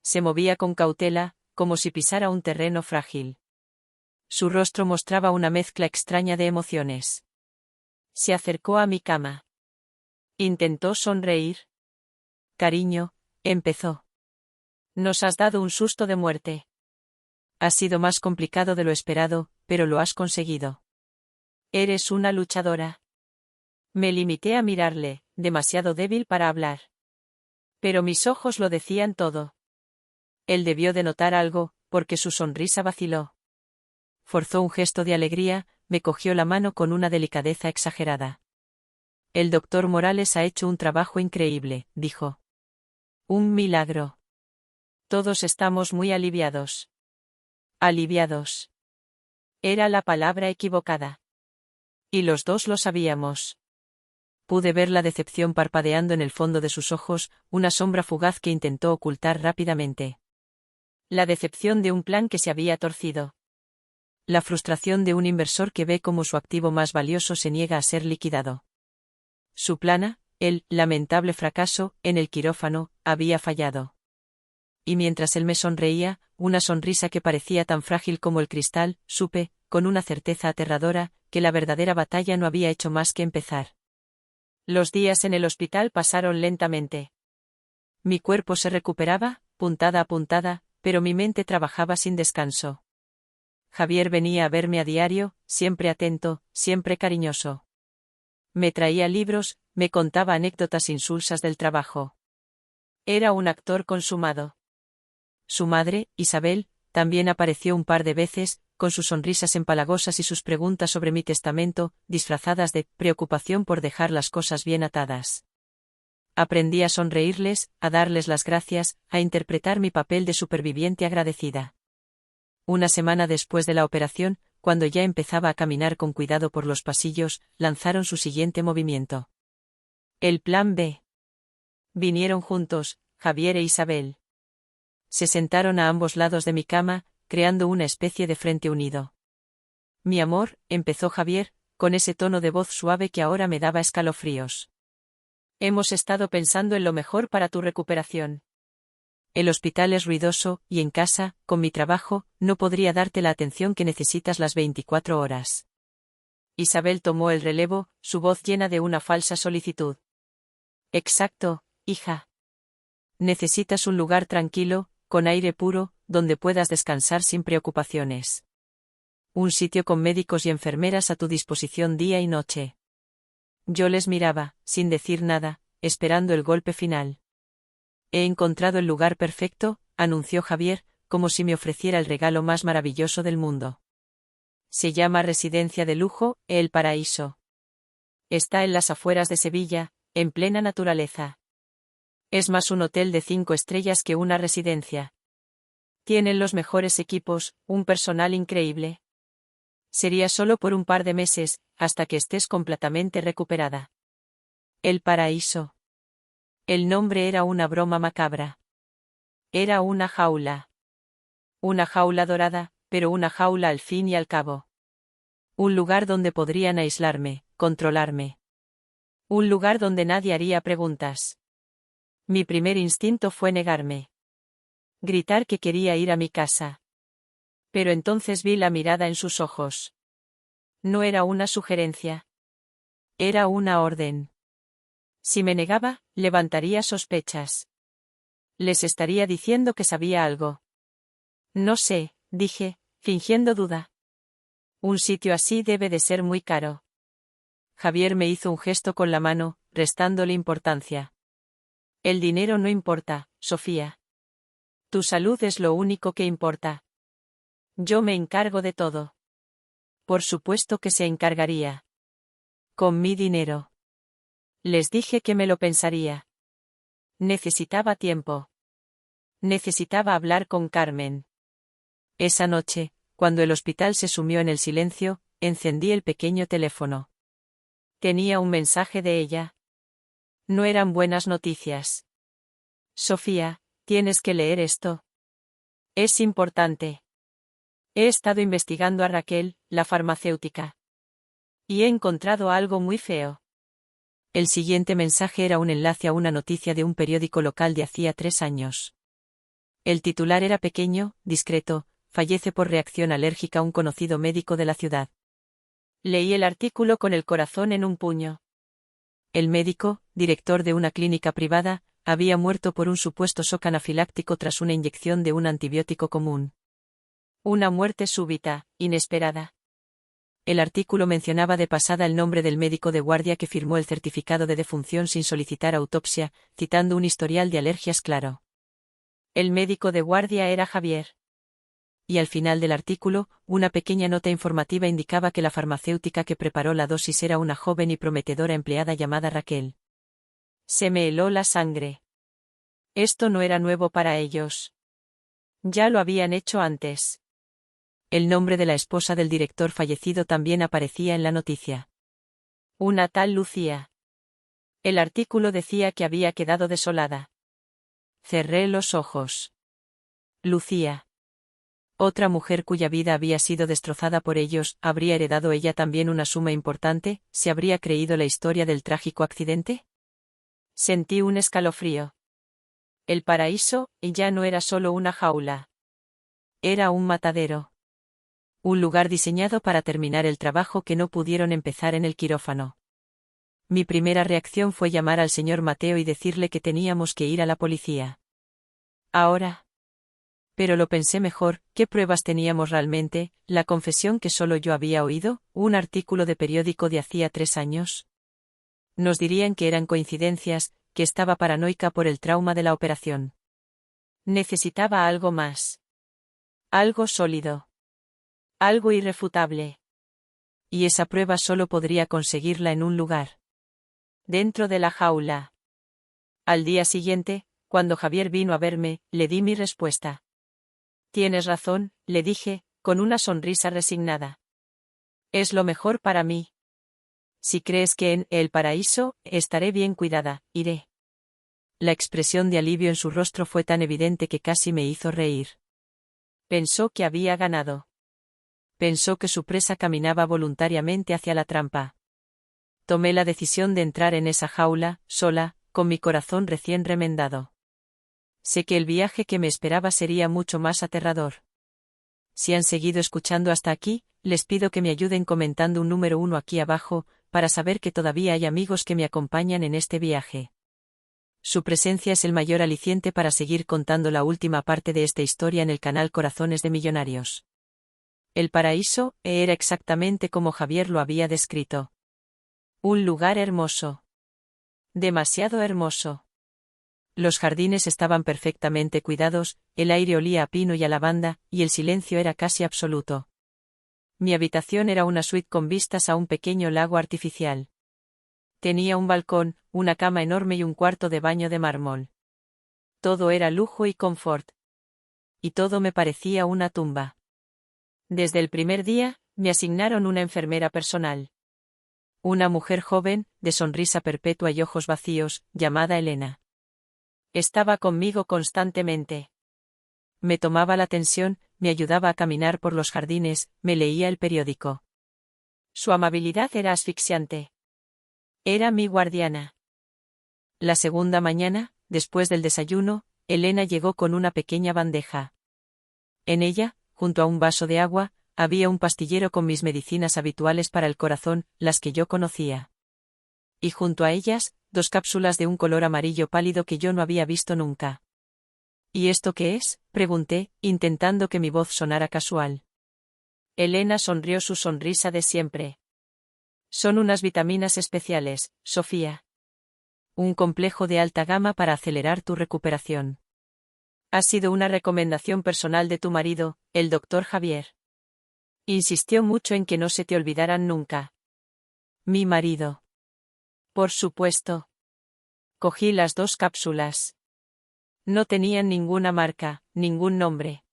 Se movía con cautela, como si pisara un terreno frágil. Su rostro mostraba una mezcla extraña de emociones. Se acercó a mi cama. Intentó sonreír. Cariño, empezó. Nos has dado un susto de muerte. Ha sido más complicado de lo esperado, pero lo has conseguido. Eres una luchadora. Me limité a mirarle, demasiado débil para hablar. Pero mis ojos lo decían todo. Él debió de notar algo, porque su sonrisa vaciló. Forzó un gesto de alegría, me cogió la mano con una delicadeza exagerada. El doctor Morales ha hecho un trabajo increíble, dijo. Un milagro. Todos estamos muy aliviados. Aliviados. Era la palabra equivocada. Y los dos lo sabíamos. Pude ver la decepción parpadeando en el fondo de sus ojos, una sombra fugaz que intentó ocultar rápidamente. La decepción de un plan que se había torcido. La frustración de un inversor que ve cómo su activo más valioso se niega a ser liquidado. Su plana, el lamentable fracaso, en el quirófano, había fallado. Y mientras él me sonreía, una sonrisa que parecía tan frágil como el cristal, supe, con una certeza aterradora, que la verdadera batalla no había hecho más que empezar. Los días en el hospital pasaron lentamente. Mi cuerpo se recuperaba, puntada a puntada, pero mi mente trabajaba sin descanso. Javier venía a verme a diario, siempre atento, siempre cariñoso. Me traía libros, me contaba anécdotas insulsas del trabajo. Era un actor consumado. Su madre, Isabel, también apareció un par de veces, con sus sonrisas empalagosas y sus preguntas sobre mi testamento, disfrazadas de preocupación por dejar las cosas bien atadas. Aprendí a sonreírles, a darles las gracias, a interpretar mi papel de superviviente agradecida. Una semana después de la operación, cuando ya empezaba a caminar con cuidado por los pasillos, lanzaron su siguiente movimiento. El plan B. Vinieron juntos, Javier e Isabel. Se sentaron a ambos lados de mi cama, creando una especie de frente unido. Mi amor, empezó Javier, con ese tono de voz suave que ahora me daba escalofríos. Hemos estado pensando en lo mejor para tu recuperación. El hospital es ruidoso, y en casa, con mi trabajo, no podría darte la atención que necesitas las 24 horas. Isabel tomó el relevo, su voz llena de una falsa solicitud. Exacto, hija. Necesitas un lugar tranquilo, con aire puro, donde puedas descansar sin preocupaciones. Un sitio con médicos y enfermeras a tu disposición día y noche. Yo les miraba, sin decir nada, esperando el golpe final. He encontrado el lugar perfecto, anunció Javier, como si me ofreciera el regalo más maravilloso del mundo. Se llama Residencia de Lujo, El Paraíso. Está en las afueras de Sevilla, en plena naturaleza. Es más un hotel de 5 estrellas que una residencia. Tienen los mejores equipos, un personal increíble. Sería solo por un par de meses, hasta que estés completamente recuperada. El Paraíso. El nombre era una broma macabra. Era una jaula. Una jaula dorada, pero una jaula al fin y al cabo. Un lugar donde podrían aislarme, controlarme. Un lugar donde nadie haría preguntas. Mi primer instinto fue negarme. Gritar que quería ir a mi casa. Pero entonces vi la mirada en sus ojos. No era una sugerencia. Era una orden. Si me negaba, levantaría sospechas. Les estaría diciendo que sabía algo. No sé, dije, fingiendo duda. Un sitio así debe de ser muy caro. Javier me hizo un gesto con la mano, restándole importancia. El dinero no importa, Sofía. Tu salud es lo único que importa. Yo me encargo de todo. Por supuesto que se encargaría. Con mi dinero. Les dije que me lo pensaría. Necesitaba tiempo. Necesitaba hablar con Carmen. Esa noche, cuando el hospital se sumió en el silencio, encendí el pequeño teléfono. Tenía un mensaje de ella. No eran buenas noticias. Sofía, tienes que leer esto. Es importante. He estado investigando a Raquel, la farmacéutica. Y he encontrado algo muy feo. El siguiente mensaje era un enlace a una noticia de un periódico local de hacía 3 años. El titular era pequeño, discreto: fallece por reacción alérgica un conocido médico de la ciudad. Leí el artículo con el corazón en un puño. El médico, director de una clínica privada, había muerto por un supuesto shock anafiláctico tras una inyección de un antibiótico común. Una muerte súbita, inesperada. El artículo mencionaba de pasada el nombre del médico de guardia que firmó el certificado de defunción sin solicitar autopsia, citando un historial de alergias claro. El médico de guardia era Javier. Y al final del artículo, una pequeña nota informativa indicaba que la farmacéutica que preparó la dosis era una joven y prometedora empleada llamada Raquel. Se me heló la sangre. Esto no era nuevo para ellos. Ya lo habían hecho antes. El nombre de la esposa del director fallecido también aparecía en la noticia. Una tal Lucía. El artículo decía que había quedado desolada. Cerré los ojos. Lucía. Otra mujer cuya vida había sido destrozada por ellos, ¿habría heredado ella también una suma importante? ¿Se habría creído la historia del trágico accidente? Sentí un escalofrío. El paraíso, ya no era solo una jaula. Era un matadero. Un lugar diseñado para terminar el trabajo que no pudieron empezar en el quirófano. Mi primera reacción fue llamar al señor Mateo y decirle que teníamos que ir a la policía. Ahora. Pero lo pensé mejor: ¿qué pruebas teníamos realmente? ¿La confesión que solo yo había oído? ¿Un artículo de periódico de hacía 3 años? Nos dirían que eran coincidencias, que estaba paranoica por el trauma de la operación. Necesitaba algo más. Algo sólido. Algo irrefutable. Y esa prueba solo podría conseguirla en un lugar. Dentro de la jaula. Al día siguiente, cuando Javier vino a verme, le di mi respuesta. Tienes razón, le dije, con una sonrisa resignada. Es lo mejor para mí. Si crees que en el paraíso estaré bien cuidada, iré. La expresión de alivio en su rostro fue tan evidente que casi me hizo reír. Pensó que había ganado. Pensó que su presa caminaba voluntariamente hacia la trampa. Tomé la decisión de entrar en esa jaula, sola, con mi corazón recién remendado. Sé que el viaje que me esperaba sería mucho más aterrador. Si han seguido escuchando hasta aquí, les pido que me ayuden comentando un número 1 aquí abajo, para saber que todavía hay amigos que me acompañan en este viaje. Su presencia es el mayor aliciente para seguir contando la última parte de esta historia en el canal Corazones de Millonarios. El paraíso era exactamente como Javier lo había descrito. Un lugar hermoso. Demasiado hermoso. Los jardines estaban perfectamente cuidados, el aire olía a pino y a lavanda, y el silencio era casi absoluto. Mi habitación era una suite con vistas a un pequeño lago artificial. Tenía un balcón, una cama enorme y un cuarto de baño de mármol. Todo era lujo y confort. Y todo me parecía una tumba. Desde el primer día, me asignaron una enfermera personal. Una mujer joven, de sonrisa perpetua y ojos vacíos, llamada Elena. Estaba conmigo constantemente. Me tomaba la tensión, me ayudaba a caminar por los jardines, me leía el periódico. Su amabilidad era asfixiante. Era mi guardiana. La segunda mañana, después del desayuno, Elena llegó con una pequeña bandeja. En ella, junto a un vaso de agua, había un pastillero con mis medicinas habituales para el corazón, las que yo conocía. Y junto a ellas, 2 cápsulas de un color amarillo pálido que yo no había visto nunca. ¿Y esto qué es?, pregunté, intentando que mi voz sonara casual. Elena sonrió su sonrisa de siempre. Son unas vitaminas especiales, Sofía. Un complejo de alta gama para acelerar tu recuperación. Ha sido una recomendación personal de tu marido, el doctor Javier. Insistió mucho en que no se te olvidaran nunca. Mi marido. Por supuesto. Cogí las 2 cápsulas. No tenían ninguna marca, ningún nombre.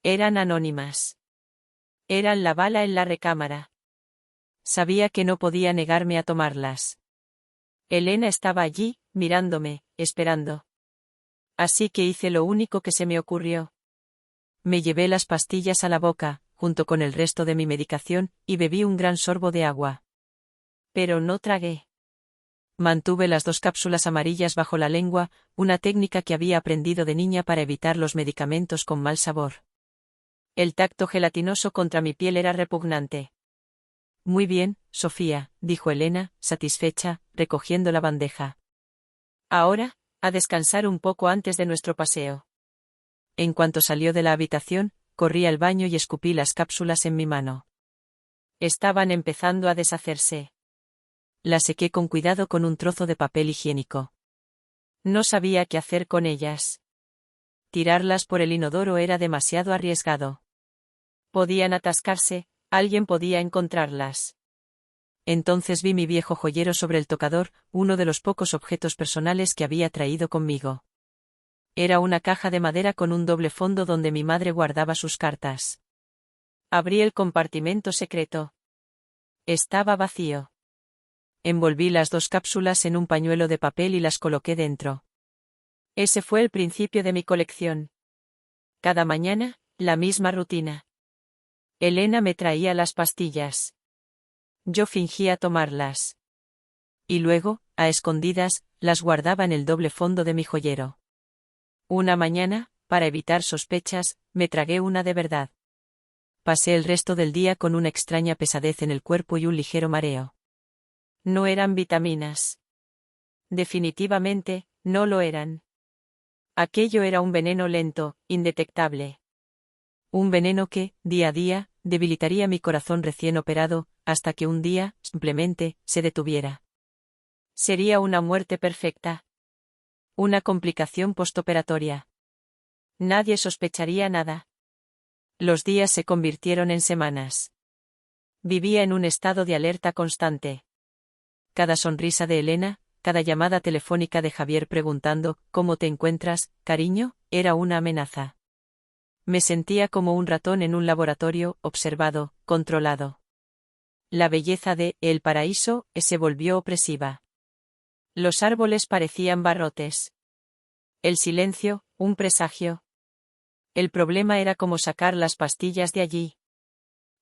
Eran anónimas. Eran la bala en la recámara. Sabía que no podía negarme a tomarlas. Elena estaba allí, mirándome, esperando. Así que hice lo único que se me ocurrió. Me llevé las pastillas a la boca, junto con el resto de mi medicación, y bebí un gran sorbo de agua. Pero no tragué. Mantuve las 2 cápsulas amarillas bajo la lengua, una técnica que había aprendido de niña para evitar los medicamentos con mal sabor. El tacto gelatinoso contra mi piel era repugnante. Muy bien, Sofía, dijo Elena, satisfecha, recogiendo la bandeja. Ahora, a descansar un poco antes de nuestro paseo. En cuanto salió de la habitación, corrí al baño y escupí las cápsulas en mi mano. Estaban empezando a deshacerse. Las sequé con cuidado con un trozo de papel higiénico. No sabía qué hacer con ellas. Tirarlas por el inodoro era demasiado arriesgado. Podían atascarse, alguien podía encontrarlas. Entonces vi mi viejo joyero sobre el tocador, uno de los pocos objetos personales que había traído conmigo. Era una caja de madera con un doble fondo donde mi madre guardaba sus cartas. Abrí el compartimento secreto. Estaba vacío. Envolví las 2 cápsulas en un pañuelo de papel y las coloqué dentro. Ese fue el principio de mi colección. Cada mañana, la misma rutina. Elena me traía las pastillas. Yo fingía tomarlas. Y luego, a escondidas, las guardaba en el doble fondo de mi joyero. Una mañana, para evitar sospechas, me tragué una de verdad. Pasé el resto del día con una extraña pesadez en el cuerpo y un ligero mareo. No eran vitaminas. Definitivamente, no lo eran. Aquello era un veneno lento, indetectable. Un veneno que, día a día, debilitaría mi corazón recién operado, hasta que un día, simplemente, se detuviera. Sería una muerte perfecta. Una complicación postoperatoria. Nadie sospecharía nada. Los días se convirtieron en semanas. Vivía en un estado de alerta constante. Cada sonrisa de Elena, cada llamada telefónica de Javier preguntando, «¿Cómo te encuentras, cariño?», era una amenaza. Me sentía como un ratón en un laboratorio, observado, controlado. La belleza de El Paraíso se volvió opresiva. Los árboles parecían barrotes. El silencio, un presagio. El problema era cómo sacar las pastillas de allí.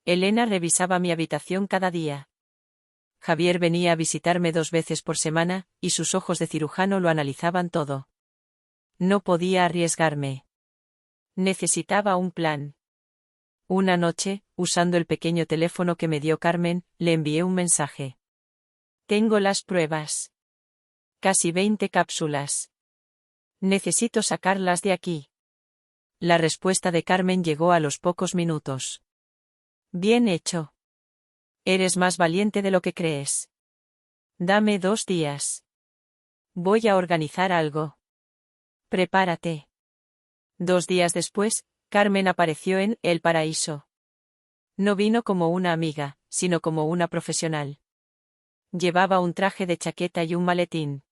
Elena revisaba mi habitación cada día. Javier venía a visitarme 2 veces por semana, y sus ojos de cirujano lo analizaban todo. No podía arriesgarme. Necesitaba un plan. Una noche, usando el pequeño teléfono que me dio Carmen, le envié un mensaje. Tengo las pruebas. Casi 20 cápsulas. Necesito sacarlas de aquí. La respuesta de Carmen llegó a los pocos minutos. Bien hecho. Eres más valiente de lo que crees. Dame 2 días. Voy a organizar algo. Prepárate. 2 días después, Carmen apareció en El Paraíso. No vino como una amiga, sino como una profesional. Llevaba un traje de chaqueta y un maletín.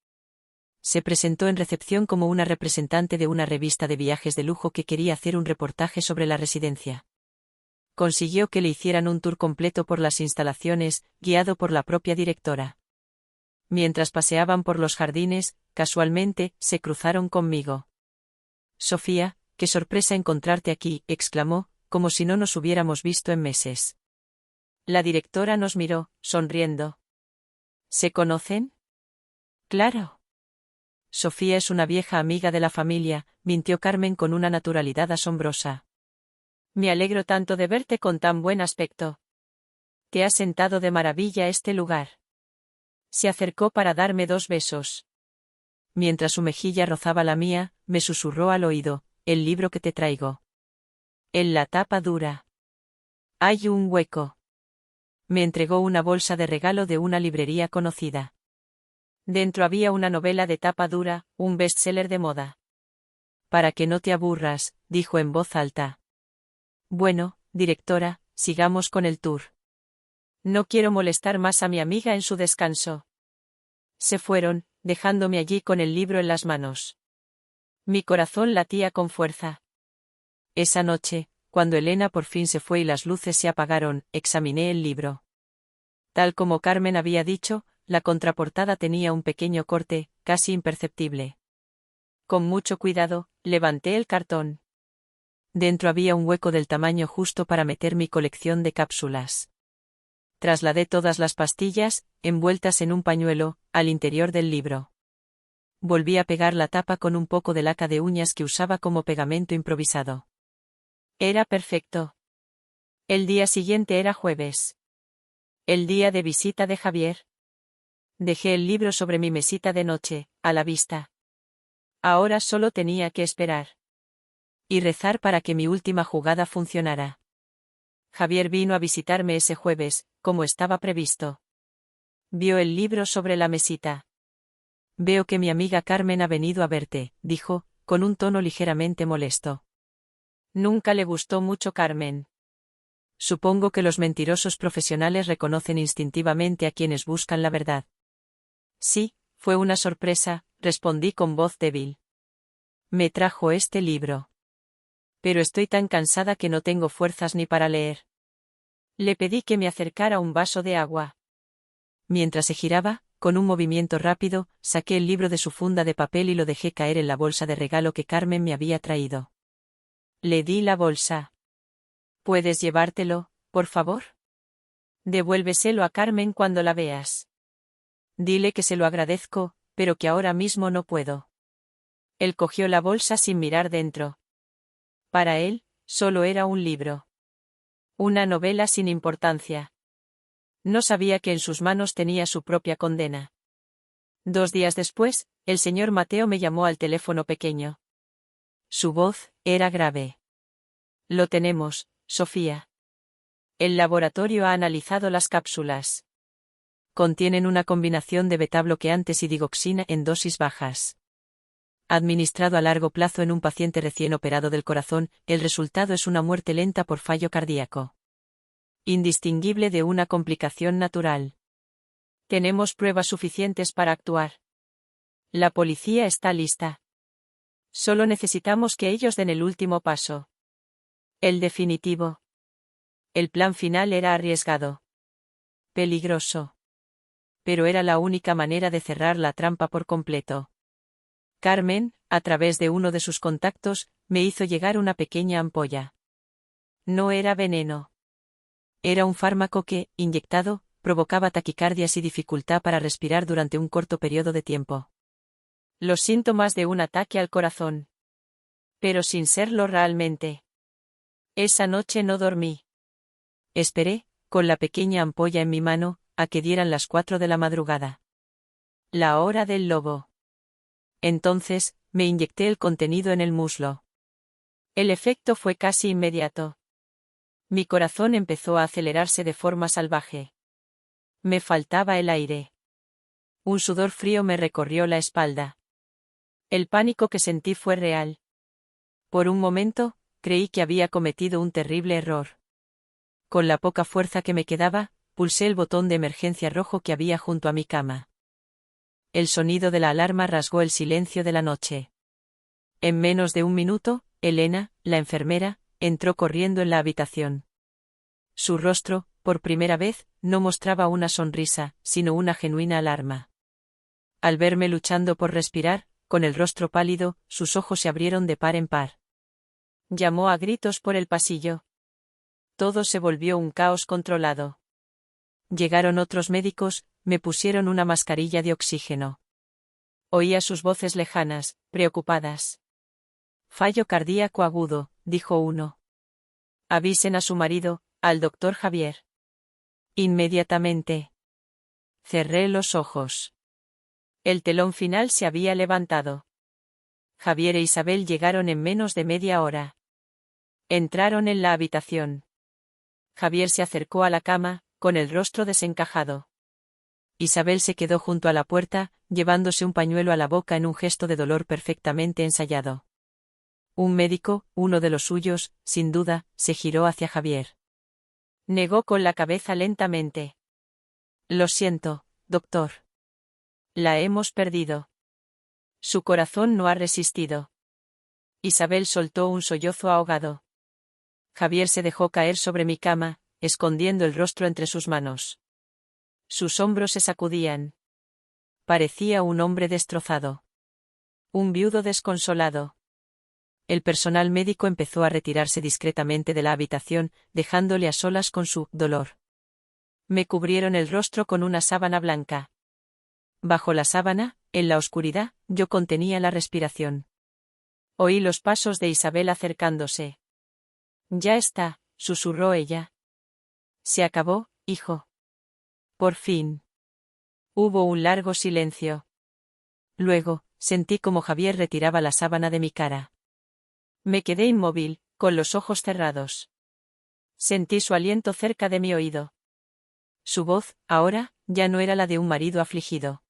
Se presentó en recepción como una representante de una revista de viajes de lujo que quería hacer un reportaje sobre la residencia. Consiguió que le hicieran un tour completo por las instalaciones, guiado por la propia directora. Mientras paseaban por los jardines, casualmente, se cruzaron conmigo. «Sofía, qué sorpresa encontrarte aquí», exclamó, como si no nos hubiéramos visto en meses. La directora nos miró, sonriendo. ¿Se conocen? Claro. Sofía es una vieja amiga de la familia, mintió Carmen con una naturalidad asombrosa. Me alegro tanto de verte con tan buen aspecto. Te ha sentado de maravilla este lugar. Se acercó para darme 2 besos. Mientras su mejilla rozaba la mía, me susurró al oído, «El libro que te traigo. En la tapa dura. Hay un hueco». Me entregó una bolsa de regalo de una librería conocida. Dentro había una novela de tapa dura, un bestseller de moda. «Para que no te aburras», dijo en voz alta. «Bueno, directora, sigamos con el tour. No quiero molestar más a mi amiga en su descanso». Se fueron, dejándome allí con el libro en las manos. Mi corazón latía con fuerza. Esa noche, cuando Elena por fin se fue y las luces se apagaron, examiné el libro. Tal como Carmen había dicho, la contraportada tenía un pequeño corte, casi imperceptible. Con mucho cuidado, levanté el cartón. Dentro había un hueco del tamaño justo para meter mi colección de cápsulas. Trasladé todas las pastillas, envueltas en un pañuelo, al interior del libro. Volví a pegar la tapa con un poco de laca de uñas que usaba como pegamento improvisado. Era perfecto. El día siguiente era jueves. El día de visita de Javier. Dejé el libro sobre mi mesita de noche, a la vista. Ahora solo tenía que esperar. Y rezar para que mi última jugada funcionara. Javier vino a visitarme ese jueves, como estaba previsto. Vio el libro sobre la mesita. Veo que mi amiga Carmen ha venido a verte, dijo, con un tono ligeramente molesto. Nunca le gustó mucho Carmen. Supongo que los mentirosos profesionales reconocen instintivamente a quienes buscan la verdad. Sí, fue una sorpresa, respondí con voz débil. Me trajo este libro. Pero estoy tan cansada que no tengo fuerzas ni para leer. Le pedí que me acercara un vaso de agua. Mientras se giraba, con un movimiento rápido, saqué el libro de su funda de papel y lo dejé caer en la bolsa de regalo que Carmen me había traído. Le di la bolsa. ¿Puedes llevártelo, por favor? Devuélveselo a Carmen cuando la veas. Dile que se lo agradezco, pero que ahora mismo no puedo. Él cogió la bolsa sin mirar dentro. Para él, solo era un libro. Una novela sin importancia. No sabía que en sus manos tenía su propia condena. 2 días después, el señor Mateo me llamó al teléfono pequeño. Su voz era grave. Lo tenemos, Sofía. El laboratorio ha analizado las cápsulas. Contienen una combinación de beta-bloqueantes y digoxina en dosis bajas. Administrado a largo plazo en un paciente recién operado del corazón, el resultado es una muerte lenta por fallo cardíaco. Indistinguible de una complicación natural. Tenemos pruebas suficientes para actuar. La policía está lista. Solo necesitamos que ellos den el último paso. El definitivo. El plan final era arriesgado. Peligroso. Pero era la única manera de cerrar la trampa por completo. Carmen, a través de uno de sus contactos, me hizo llegar una pequeña ampolla. No era veneno. Era un fármaco que, inyectado, provocaba taquicardias y dificultad para respirar durante un corto periodo de tiempo. Los síntomas de un ataque al corazón. Pero sin serlo realmente. Esa noche no dormí. Esperé, con la pequeña ampolla en mi mano, a que dieran las 4 de la madrugada. La hora del lobo. Entonces, me inyecté el contenido en el muslo. El efecto fue casi inmediato. Mi corazón empezó a acelerarse de forma salvaje. Me faltaba el aire. Un sudor frío me recorrió la espalda. El pánico que sentí fue real. Por un momento, creí que había cometido un terrible error. Con la poca fuerza que me quedaba, pulsé el botón de emergencia rojo que había junto a mi cama. El sonido de la alarma rasgó el silencio de la noche. En menos de un minuto, Elena, la enfermera, entró corriendo en la habitación. Su rostro, por primera vez, no mostraba una sonrisa, sino una genuina alarma. Al verme luchando por respirar, con el rostro pálido, sus ojos se abrieron de par en par. Llamó a gritos por el pasillo. Todo se volvió un caos controlado. Llegaron otros médicos, me pusieron una mascarilla de oxígeno. Oía sus voces lejanas, preocupadas. Fallo cardíaco agudo, dijo uno. Avisen a su marido, al doctor Javier. Inmediatamente. Cerré los ojos. El telón final se había levantado. Javier e Isabel llegaron en menos de media hora. Entraron en la habitación. Javier se acercó a la cama, con el rostro desencajado. Isabel se quedó junto a la puerta, llevándose un pañuelo a la boca en un gesto de dolor perfectamente ensayado. Un médico, uno de los suyos, sin duda, se giró hacia Javier. Negó con la cabeza lentamente. Lo siento, doctor. La hemos perdido. Su corazón no ha resistido. Isabel soltó un sollozo ahogado. Javier se dejó caer sobre mi cama, escondiendo el rostro entre sus manos. Sus hombros se sacudían. Parecía un hombre destrozado. Un viudo desconsolado. El personal médico empezó a retirarse discretamente de la habitación, dejándole a solas con su dolor. Me cubrieron el rostro con una sábana blanca. Bajo la sábana, en la oscuridad, yo contenía la respiración. Oí los pasos de Isabel acercándose. Ya está, susurró ella. Se acabó, hijo. Por fin. Hubo un largo silencio. Luego, sentí como Javier retiraba la sábana de mi cara. Me quedé inmóvil, con los ojos cerrados. Sentí su aliento cerca de mi oído. Su voz, ahora, ya no era la de un marido afligido.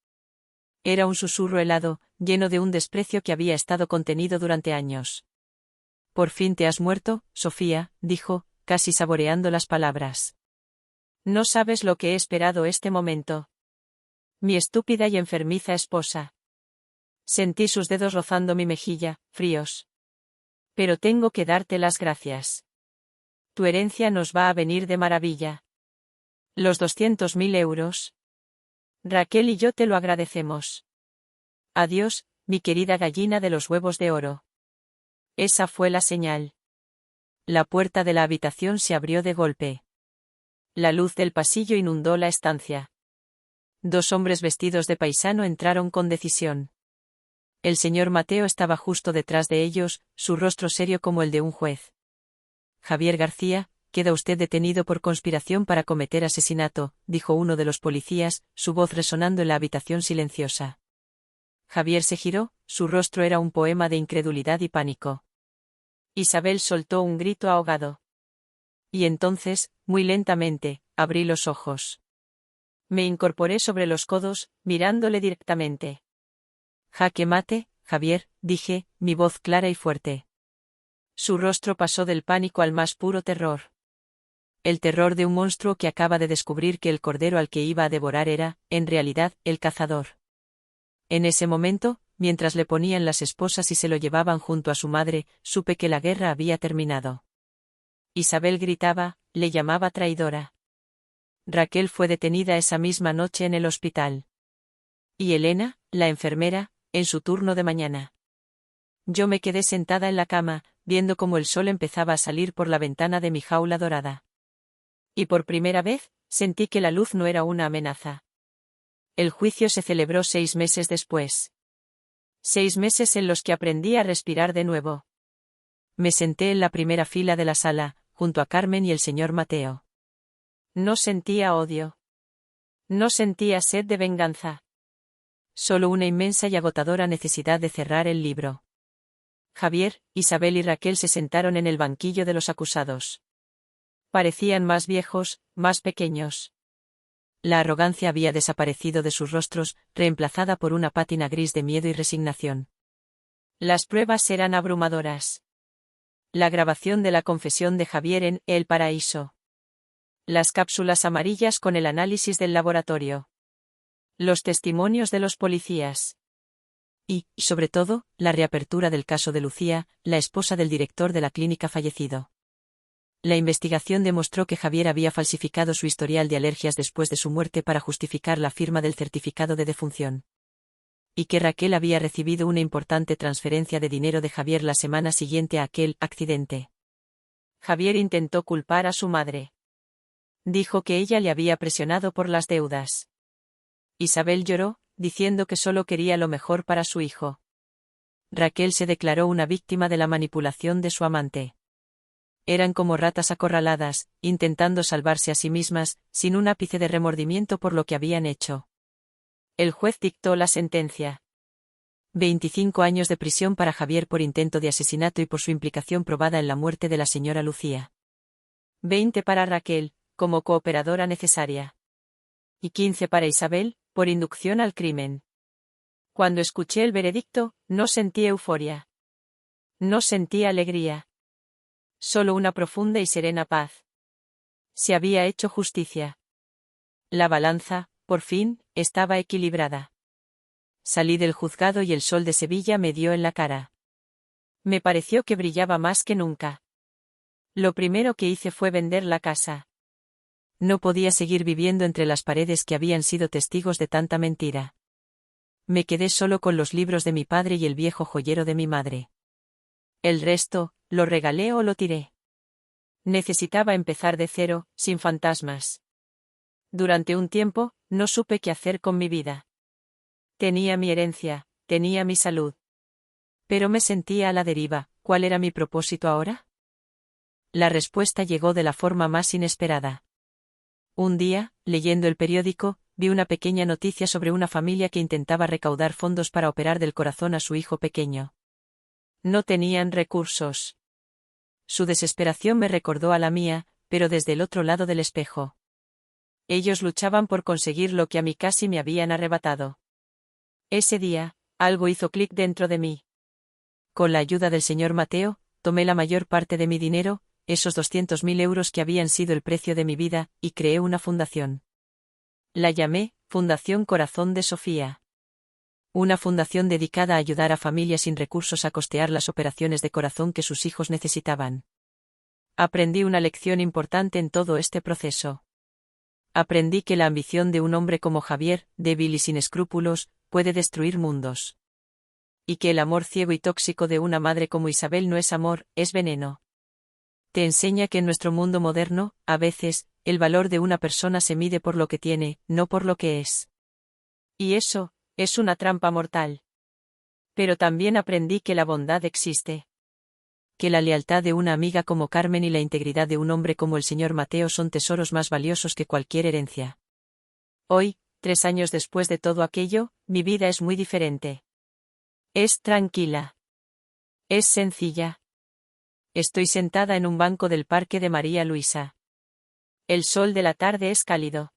Era un susurro helado, lleno de un desprecio que había estado contenido durante años. Por fin te has muerto, Sofía, dijo, casi saboreando las palabras. No sabes lo que he esperado este momento. Mi estúpida y enfermiza esposa. Sentí sus dedos rozando mi mejilla, fríos. Pero tengo que darte las gracias. Tu herencia nos va a venir de maravilla. Los 200.000 euros. Raquel y yo te lo agradecemos. Adiós, mi querida gallina de los huevos de oro. Esa fue la señal. La puerta de la habitación se abrió de golpe. La luz del pasillo inundó la estancia. 2 hombres vestidos de paisano entraron con decisión. El señor Mateo estaba justo detrás de ellos, su rostro serio como el de un juez. Javier García, queda usted detenido por conspiración para cometer asesinato, dijo uno de los policías, su voz resonando en la habitación silenciosa. Javier se giró, su rostro era un poema de incredulidad y pánico. Isabel soltó un grito ahogado. Y entonces, muy lentamente, abrí los ojos. Me incorporé sobre los codos, mirándole directamente. Jaque mate, Javier, dije, mi voz clara y fuerte. Su rostro pasó del pánico al más puro terror. El terror de un monstruo que acaba de descubrir que el cordero al que iba a devorar era, en realidad, el cazador. En ese momento, mientras le ponían las esposas y se lo llevaban junto a su madre, supe que la guerra había terminado. Isabel gritaba, le llamaba traidora. Raquel fue detenida esa misma noche en el hospital. Y Elena, la enfermera, en su turno de mañana. Yo me quedé sentada en la cama, viendo cómo el sol empezaba a salir por la ventana de mi jaula dorada. Y por primera vez, sentí que la luz no era una amenaza. El juicio se celebró 6 meses después. 6 meses en los que aprendí a respirar de nuevo. Me senté en la primera fila de la sala, junto a Carmen y el señor Mateo. No sentía odio. No sentía sed de venganza. Solo una inmensa y agotadora necesidad de cerrar el libro. Javier, Isabel y Raquel se sentaron en el banquillo de los acusados. Parecían más viejos, más pequeños. La arrogancia había desaparecido de sus rostros, reemplazada por una pátina gris de miedo y resignación. Las pruebas eran abrumadoras. La grabación de la confesión de Javier en El Paraíso. Las cápsulas amarillas con el análisis del laboratorio. Los testimonios de los policías. Y, sobre todo, la reapertura del caso de Lucía, la esposa del director de la clínica fallecido. La investigación demostró que Javier había falsificado su historial de alergias después de su muerte para justificar la firma del certificado de defunción. Y que Raquel había recibido una importante transferencia de dinero de Javier la semana siguiente a aquel accidente. Javier intentó culpar a su madre. Dijo que ella le había presionado por las deudas. Isabel lloró, diciendo que solo quería lo mejor para su hijo. Raquel se declaró una víctima de la manipulación de su amante. Eran como ratas acorraladas, intentando salvarse a sí mismas, sin un ápice de remordimiento por lo que habían hecho. El juez dictó la sentencia. 25 años de prisión para Javier por intento de asesinato y por su implicación probada en la muerte de la señora Lucía. 20 para Raquel, como cooperadora necesaria. Y 15 para Isabel, por inducción al crimen. Cuando escuché el veredicto, no sentí euforia. No sentí alegría. Solo una profunda y serena paz. Se había hecho justicia. La balanza, por fin, estaba equilibrada. Salí del juzgado y el sol de Sevilla me dio en la cara. Me pareció que brillaba más que nunca. Lo primero que hice fue vender la casa. No podía seguir viviendo entre las paredes que habían sido testigos de tanta mentira. Me quedé solo con los libros de mi padre y el viejo joyero de mi madre. El resto, lo regalé o lo tiré. Necesitaba empezar de cero, sin fantasmas. Durante un tiempo, no supe qué hacer con mi vida. Tenía mi herencia, tenía mi salud. Pero me sentía a la deriva. ¿Cuál era mi propósito ahora? La respuesta llegó de la forma más inesperada. Un día, leyendo el periódico, vi una pequeña noticia sobre una familia que intentaba recaudar fondos para operar del corazón a su hijo pequeño. No tenían recursos. Su desesperación me recordó a la mía, pero desde el otro lado del espejo. Ellos luchaban por conseguir lo que a mí casi me habían arrebatado. Ese día, algo hizo clic dentro de mí. Con la ayuda del señor Mateo, tomé la mayor parte de mi dinero, esos 200.000 euros que habían sido el precio de mi vida, y creé una fundación. La llamé Fundación Corazón de Sofía. Una fundación dedicada a ayudar a familias sin recursos a costear las operaciones de corazón que sus hijos necesitaban. Aprendí una lección importante en todo este proceso. Aprendí que la ambición de un hombre como Javier, débil y sin escrúpulos, puede destruir mundos. Y que el amor ciego y tóxico de una madre como Isabel no es amor, es veneno. Te enseña que en nuestro mundo moderno, a veces, el valor de una persona se mide por lo que tiene, no por lo que es. Y eso, es una trampa mortal. Pero también aprendí que la bondad existe. Que la lealtad de una amiga como Carmen y la integridad de un hombre como el señor Mateo son tesoros más valiosos que cualquier herencia. Hoy, 3 años después de todo aquello, mi vida es muy diferente. Es tranquila. Es sencilla. Estoy sentada en un banco del Parque de María Luisa. El sol de la tarde es cálido.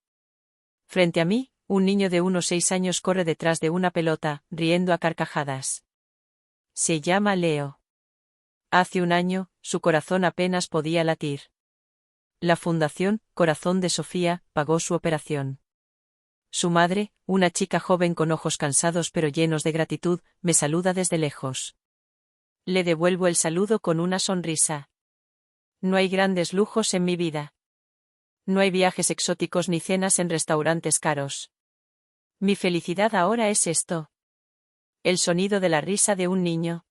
Frente a mí, un niño de unos 6 años corre detrás de una pelota, riendo a carcajadas. Se llama Leo. Hace un año, su corazón apenas podía latir. La Fundación Corazón de Sofía pagó su operación. Su madre, una chica joven con ojos cansados pero llenos de gratitud, me saluda desde lejos. Le devuelvo el saludo con una sonrisa. No hay grandes lujos en mi vida. No hay viajes exóticos ni cenas en restaurantes caros. Mi felicidad ahora es esto. El sonido de la risa de un niño.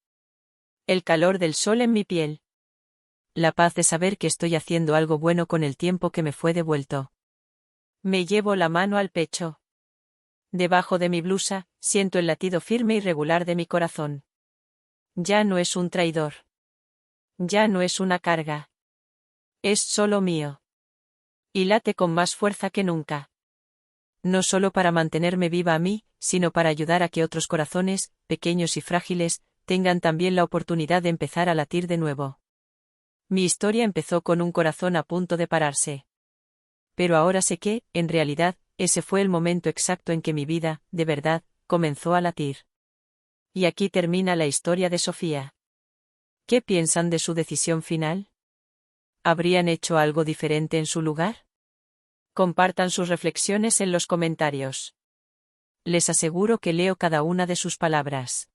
El calor del sol en mi piel. La paz de saber que estoy haciendo algo bueno con el tiempo que me fue devuelto. Me llevo la mano al pecho. Debajo de mi blusa, siento el latido firme y regular de mi corazón. Ya no es un traidor. Ya no es una carga. Es solo mío. Y late con más fuerza que nunca. No solo para mantenerme viva a mí, sino para ayudar a que otros corazones, pequeños y frágiles, tengan también la oportunidad de empezar a latir de nuevo. Mi historia empezó con un corazón a punto de pararse. Pero ahora sé que, en realidad, ese fue el momento exacto en que mi vida, de verdad, comenzó a latir. Y aquí termina la historia de Sofía. ¿Qué piensan de su decisión final? ¿Habrían hecho algo diferente en su lugar? Compartan sus reflexiones en los comentarios. Les aseguro que leo cada una de sus palabras.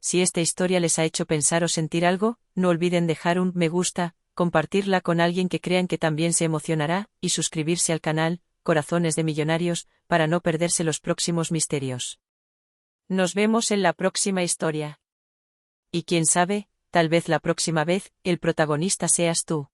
Si esta historia les ha hecho pensar o sentir algo, no olviden dejar un me gusta, compartirla con alguien que crean que también se emocionará, y suscribirse al canal, Corazones de Millonarios, para no perderse los próximos misterios. Nos vemos en la próxima historia. Y quién sabe, tal vez la próxima vez, el protagonista seas tú.